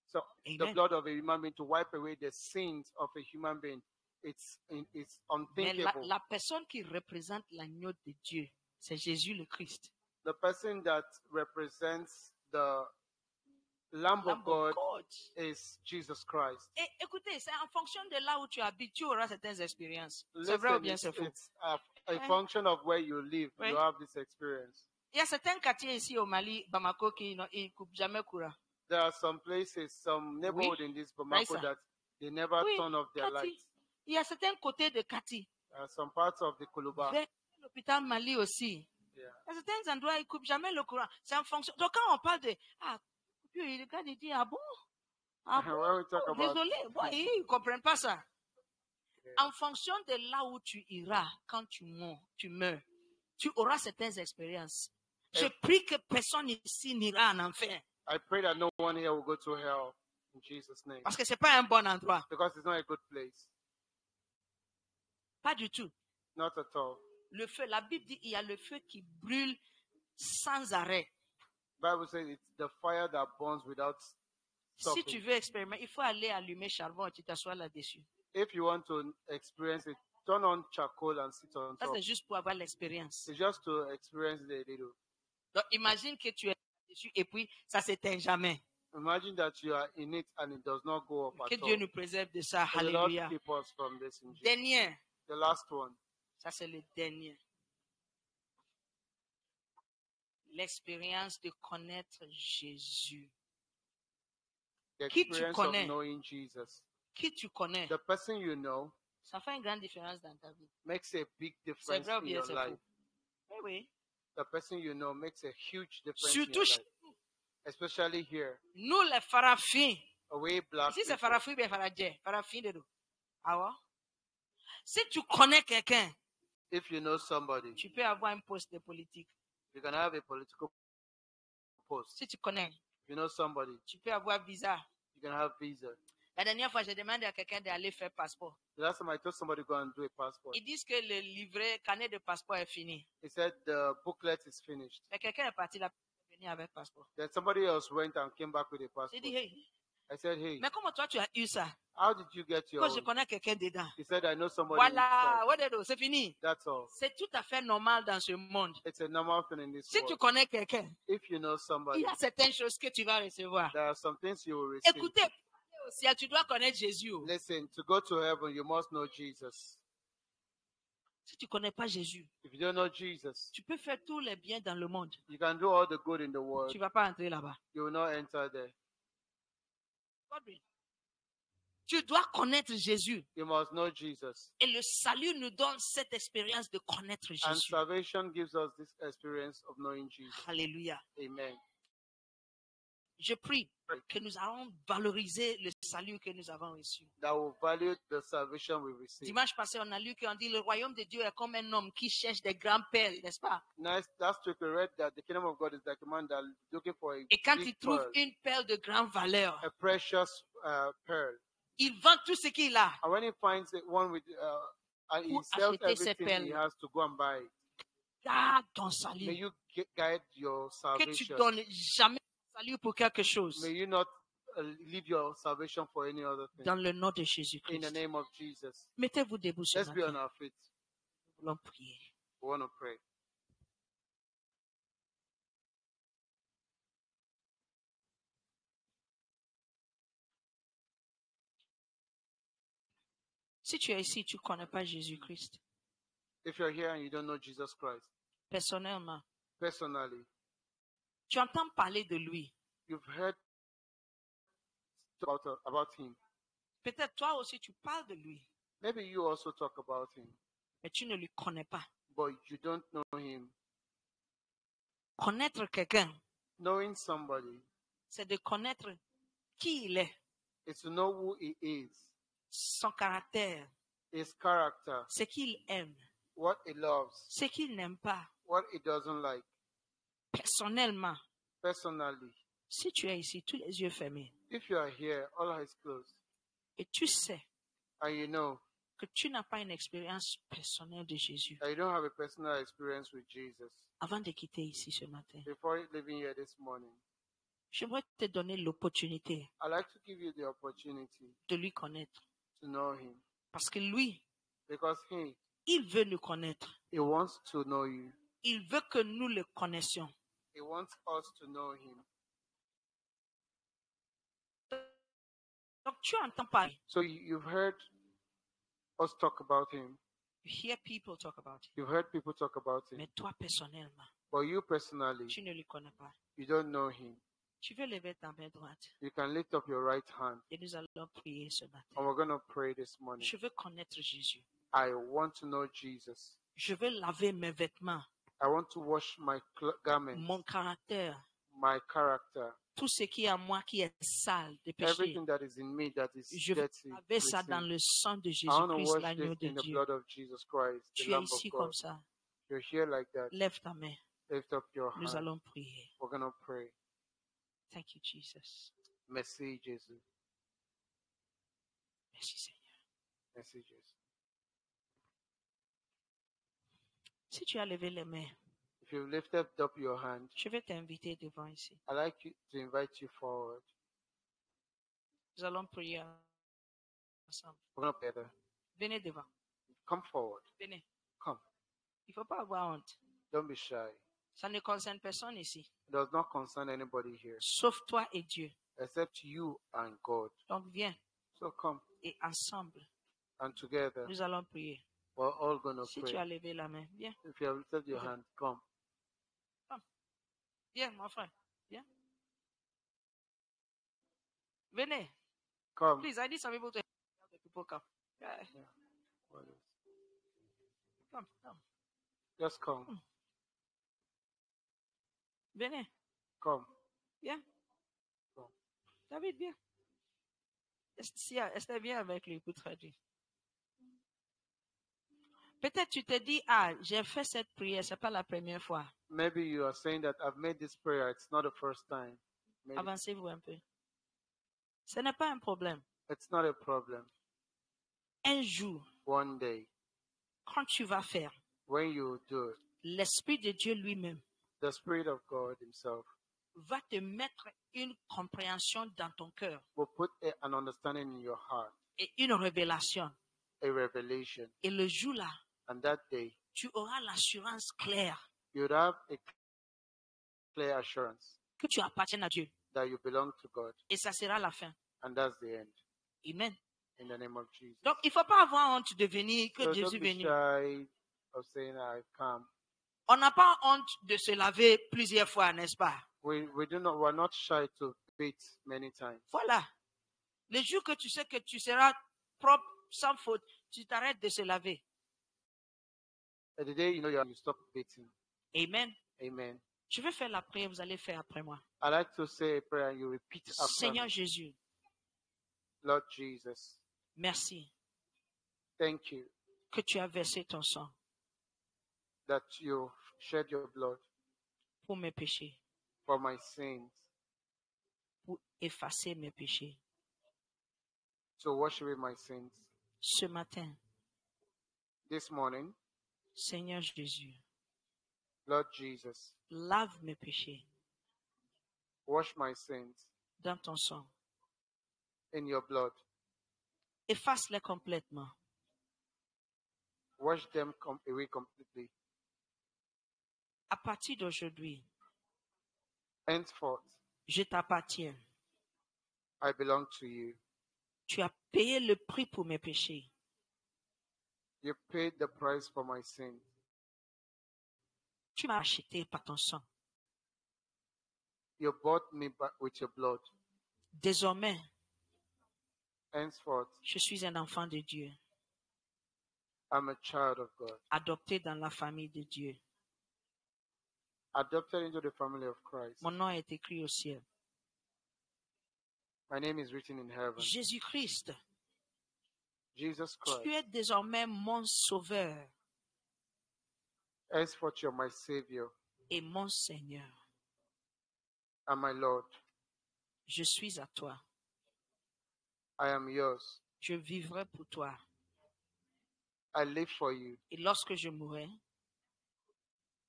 B: So the
A: Amen.
B: blood of a human being to wipe away the sins of a human being, it's
A: Mais
B: unthinkable.
A: la personne qui représente l'agneau de Dieu, c'est Jésus le Christ.
B: The person that represents the Lamb of God is Jesus Christ.
A: Et écoutez, c'est en fonction de là où tu habites, tu auras certaines expériences. C'est vrai ou bien c'est faux?
B: It's a function of where you live.
A: Oui.
B: You have this experience.
A: Il y a certains quartiers ici au Mali, Bamako, qui ne coupent jamais courant.
B: There are some places, some neighborhood in this Bamako
A: Raisa.
B: that they never
A: Oui,
B: turn off their
A: Kati.
B: lights.
A: Il y a certains côtés de Kati.
B: There are some parts of the Kuluba.
A: Vers l'hôpital Mali aussi.
B: Yeah.
A: Il y a certains endroits, ils ne coupent jamais le courant. C'est en fonction. Donc quand on parle de coupure, il regarde et dit, ah bon? Ah bon?
B: When we talk
A: Oh,
B: about
A: désolé, bon, ils ne comprennent pas ça.
B: Yeah.
A: En fonction de là où tu iras, quand tu meurs, tu auras certaines expériences. Je prie que personne ici n'ira en enfer.
B: I pray that no one here will go to hell in Jesus' name.
A: Parce que ce n'est pas un bon endroit.
B: Because it's not a good place.
A: Pas du tout.
B: Not at all.
A: Le feu, la Bible dit il y a le feu qui brûle sans arrêt.
B: Bible says it's the fire that burns without stopping.
A: Si tu veux expérimenter, il faut aller allumer charbon et tu t'assois là-dessus.
B: If you want to experience it, turn on charcoal and sit on
A: Ça,
B: top.
A: c'est juste pour avoir l'expérience.
B: It's just to experience the little.
A: Donc, imagine que tu es là-dessus et puis ça ne s'éteint jamais.
B: Imagine that you are in it and it does not go up
A: Que
B: at
A: Dieu
B: all.
A: nous préserve de ça.
B: May the Lord
A: Alléluia.
B: keep us from this in Jesus.
A: Dernier.
B: The last one.
A: Ça, c'est le dernier. L'expérience de connaître Jésus.
B: The
A: Qui tu
B: experience of
A: connais?
B: knowing Jesus.
A: Qui tu connais?
B: The person you know
A: Ça fait une grande différence dans ta vie.
B: makes a big
A: C'est
B: difference
A: vrai ou
B: in
A: bien
B: your
A: c'est
B: life.
A: faux? Oui, oui.
B: The person you know makes a huge difference
A: Surtout
B: in
A: chez
B: your life. Especially here.
A: nous, les farafins.
B: Away black
A: Ici, c'est
B: people.
A: farafin, bien faradje. Farafin de nous. Ah ouais? Si tu connais quelqu'un,
B: If you know somebody,
A: tu peux avoir un poste de politique.
B: you can have a political post.
A: Si tu connais,
B: If you know somebody,
A: tu peux avoir visa.
B: you can have visa.
A: La dernière fois, j'ai demandé à quelqu'un d'aller faire passeport.
B: The last time I told somebody to go and do a passport,
A: Ils disent que le livret, canet de passeport est fini.
B: he said the booklet is finished.
A: Mais quelqu'un est parti là, venir avec passeport.
B: Then somebody else went and came back with a
A: J'ai
B: passport.
A: dit, hey,
B: I said, hey,
A: mais comment toi tu as eu ça?
B: how did you get your
A: Parce que je
B: own?
A: connais quelqu'un dedans.
B: He said, I know somebody.
A: Voilà,
B: inside."
A: c'est fini.
B: That's all.
A: C'est tout à fait normal dans ce monde.
B: It's a normal thing in this
A: Si tu
B: world.
A: connais quelqu'un,
B: If you know somebody,
A: il y a certaines choses que tu vas recevoir.
B: there are some things you will receive.
A: Écoutez, au ciel, tu dois connaître Jésus.
B: Listen, to go to heaven, you must know Jesus.
A: Si tu ne connais pas Jésus,
B: If you don't know Jesus,
A: tu peux faire tous les biens dans le monde.
B: you can do all the good in the world.
A: Tu ne vas pas entrer là-bas.
B: You will not enter there.
A: Godwin, Tu dois connaître Jésus.
B: You must know Jesus.
A: Et le salut nous donne cette expérience de connaître
B: And
A: Jésus.
B: salvation gives us this experience of knowing Jesus.
A: Alléluia.
B: Amen.
A: Je prie que nous allons valoriser le salut que nous avons reçu.
B: That will value the salvation we receive.
A: Dimanche passé, on a lu qu'on dit le royaume de Dieu est comme un homme qui cherche des grandes perles, n'est-ce pas?
B: Last week we read that the kingdom of God is like a man that is looking for a
A: Et quand
B: big
A: il trouve
B: pearl,
A: une perle de grande valeur,
B: a precious pearl.
A: il vend tout ce qu'il a.
B: And when he finds one with, and he
A: Pour
B: sells
A: acheter ces
B: everything he
A: perles.
B: has to go and buy it.
A: Garde ton
B: May
A: salut.
B: you guide your
A: Que tu
B: salvation.
A: donnes jamais ton salut pour quelque chose.
B: May you not leave your salvation for any other thing.
A: Dans le nom de
B: In the
A: Jésus-Christ.
B: name of Jesus.
A: Mettez-vous debout ce
B: Let's be on
A: matin.
B: our feet.
A: Nous allons prier.
B: We want to pray.
A: Si tu es ici, tu ne connais pas Jésus-Christ.
B: If you're here and you don't know Jesus Christ,
A: Personnellement,
B: personally,
A: tu entends parler de lui.
B: you've heard about him.
A: Peut-être toi aussi, tu parles de lui,
B: Maybe you also talk about him,
A: mais tu ne le connais pas.
B: but you don't know him.
A: Connaître quelqu'un,
B: Knowing somebody
A: c'est de connaître qui il est,
B: is to know who he is,
A: son caractère,
B: his character,
A: ce qu'il aime,
B: what he loves,
A: ce qu'il n'aime pas.
B: what he doesn't like.
A: Personnellement,
B: Personally,
A: si tu es ici, tous les yeux fermés,
B: if you are here, all eyes closed,
A: et tu sais
B: and you know
A: que tu n'as pas une expérience personnelle de Jésus,
B: that you don't have a personal experience with Jesus,
A: avant de quitter ici ce matin,
B: before leaving here this morning,
A: j'aimerais te donner l'opportunité
B: I'd like to give you the opportunity
A: de lui connaître.
B: to know him,
A: Parce que lui,
B: because
A: il veut nous connaître.
B: he wants to know you.
A: Il veut que nous le connaissions.
B: He wants us to know him.
A: Donc tu entends parler.
B: So you've heard us talk about him.
A: You hear people talk about it.
B: You've heard people talk about him.
A: Mais toi, personnellement,
B: But you personally,
A: tu ne le connais pas.
B: you don't know him.
A: Tu veux lever ta main droite
B: You can lift up your right hand,
A: et nous allons prier ce
B: and
A: matin.
B: we're going to pray this morning.
A: Je veux connaître Jésus.
B: I want to know Jesus.
A: Je veux laver mes vêtements,
B: I want to wash my garments,
A: mon caractère,
B: my character,
A: tout ce qui est en moi qui est sale de péché.
B: everything that is in me that is
A: Je veux
B: dirty.
A: laver ça
B: with
A: dans
B: sin.
A: le sang de
B: I want to
A: Jésus-Christ,
B: wash
A: l'agneau
B: this
A: de
B: in the
A: Dieu.
B: blood of Jesus Christ, the
A: Tu es
B: Lamb
A: ici
B: of
A: comme
B: God.
A: ça.
B: You're here like that.
A: Lève ta main.
B: Lift up your
A: Nous
B: hand.
A: allons prier.
B: We're going to pray.
A: Thank you, Jesus.
B: Merci, Jesus.
A: Merci, Seigneur.
B: Merci, Jesus.
A: Si tu as levé les mains,
B: If you've lifted up your hand,
A: je vais t'inviter devant ici.
B: I'd like you to invite you forward.
A: Nous allons prier ensemble.
B: We're going to pray there.
A: Venez devant.
B: Come forward.
A: Venez.
B: Come.
A: Il ne faut pas avoir honte.
B: Don't be shy.
A: Ça ne concerne personne ici,
B: It does not concern anybody here
A: sauf toi et Dieu.
B: except you and God.
A: Donc viens
B: So come,
A: et ensemble,
B: and together
A: nous allons prier.
B: we're all going to
A: Si tu as
B: pray.
A: levé la main, viens.
B: If you have lifted your hand, come.
A: Viens, mon frère. Viens. Venez.
B: Come.
A: Please, I need some people to help the people come. Yeah. Come, come.
B: Just come.
A: Venez.
B: Come.
A: Viens.
B: Come.
A: David, viens. Esther, viens avec lui pour traduire. Peut-être tu te dis, ah, j'ai fait cette prière, c'est pas la première fois.
B: Maybe you are saying that I've made this prayer. It's not the first time. Maybe.
A: Avancez-vous un peu. Ce n'est pas un problème.
B: It's not a problem.
A: Un jour,
B: One day,
A: quand tu vas faire,
B: when you do it,
A: l'Esprit de Dieu lui-même
B: the Spirit of God Himself
A: va te mettre une compréhension dans ton cœur
B: will put an understanding in your heart,
A: et une révélation.
B: a revelation.
A: Et le jour-là,
B: And that day,
A: tu auras l'assurance claire
B: you'd have a clear assurance
A: que tu appartiens à Dieu.
B: that you belong to God.
A: Et ça sera la fin.
B: And that's the end.
A: Amen.
B: In the name of Jesus.
A: Donc, il ne faut pas avoir honte de venir, que
B: So
A: Jésus
B: don't
A: est
B: be
A: venu.
B: shy of saying I've come.
A: On n'a pas honte de se laver plusieurs fois, n'est-ce pas?
B: We're not shy to beat many times.
A: Voilà. Le jour que tu sais que tu seras propre, sans faute, tu t'arrêtes de se laver.
B: And the day you know you stop beating.
A: Amen.
B: Amen.
A: Je vais faire la prière, vous allez faire après moi.
B: I like to say a prayer and you repeat after
A: Seigneur
B: me.
A: Jésus,
B: Lord Jesus,
A: merci
B: thank you
A: que tu as versé ton sang
B: that you shed your blood
A: pour mes péchés,
B: for my sins,
A: pour effacer mes péchés.
B: to wash away my sins.
A: Ce matin,
B: This morning,
A: Seigneur Jésus,
B: Lord Jesus,
A: lave mes péchés
B: wash my sins
A: dans ton sang.
B: in your blood.
A: Efface-les complètement.
B: Wash them away completely.
A: À partir d'aujourd'hui,
B: Henceforth,
A: je t'appartiens.
B: I belong to you.
A: Tu as payé le prix pour mes péchés.
B: You paid the price for my sins.
A: Tu m'as acheté par ton sang.
B: You bought me back with your blood.
A: Désormais,
B: Henceforth,
A: je suis un enfant de Dieu,
B: I'm a child of God,
A: adopté dans la famille de Dieu.
B: adopted into the family of Christ.
A: Mon nom est écrit au ciel.
B: My name is written in heaven.
A: Jésus-Christ,
B: Jesus Christ.
A: tu es désormais mon sauveur
B: Henceforth, you're my Savior
A: et mon Seigneur.
B: and my Lord.
A: Je suis à toi.
B: I am yours.
A: Je vivrai pour toi.
B: I live for you.
A: Et lorsque je mourrai,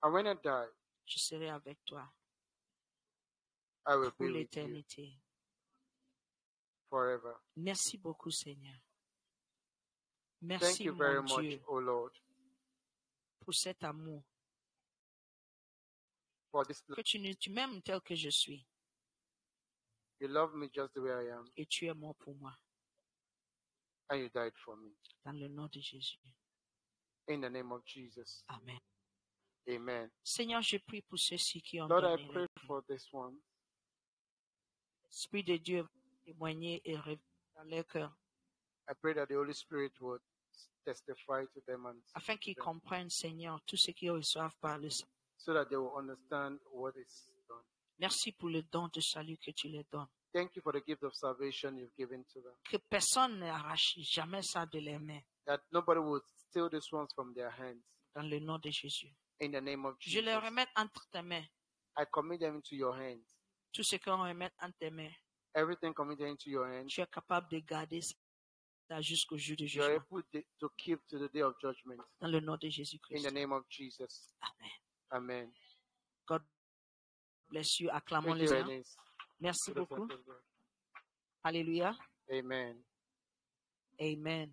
B: And when I die,
A: je serai avec toi
B: I will
A: pour
B: be with you
A: l'éternité.
B: forever.
A: Merci beaucoup, Seigneur.
B: Thank
A: Merci,
B: you very
A: mon
B: much,
A: Dieu,
B: O Lord,
A: pour cet amour.
B: for this.
A: Que tu m'aimes tel que je suis
B: You love me just the way I am,
A: et tu es mort pour moi.
B: and you died for me.
A: Dans le nom de Jésus.
B: In the name of Jesus.
A: Amen.
B: Amen.
A: Seigneur, je prie pour ceux-ci qui ont
B: Lord, I
A: donné
B: pray
A: leur vie.
B: for this one.
A: L'Esprit de Dieu témoigner et révéler dans leur cœur
B: I pray that the Holy Spirit would testify to them and
A: afin qu'ils
B: them,
A: comprennent, Seigneur, tout ce qu'ils reçoivent par le sang.
B: so that they will understand what is done.
A: Merci pour le don de salut que tu leur donnes.
B: Thank you for the gift of salvation you've given to them.
A: Que personne n'arrache jamais ça de leurs mains.
B: That nobody would steal these ones from their hands.
A: Dans le nom de Jésus.
B: In the name of
A: Je
B: Jesus.
A: les remets entre tes mains.
B: I commit them into your hands.
A: Tout ce qu'on remet entre tes mains,
B: Everything committed into your hands.
A: tu es capable de garder ça jusqu'au jour du
B: You are
A: jugement.
B: able to keep to the day of judgment.
A: Dans le nom de
B: In
A: Jésus-Christ.
B: the name of Jesus.
A: Amen.
B: Amen.
A: God bless you.
B: Thank
A: Acclamons
B: you,
A: le Seigneur.
B: Eunice.
A: Merci
B: To the
A: beaucoup.
B: Son of God.
A: Alléluia.
B: Amen.
A: Amen.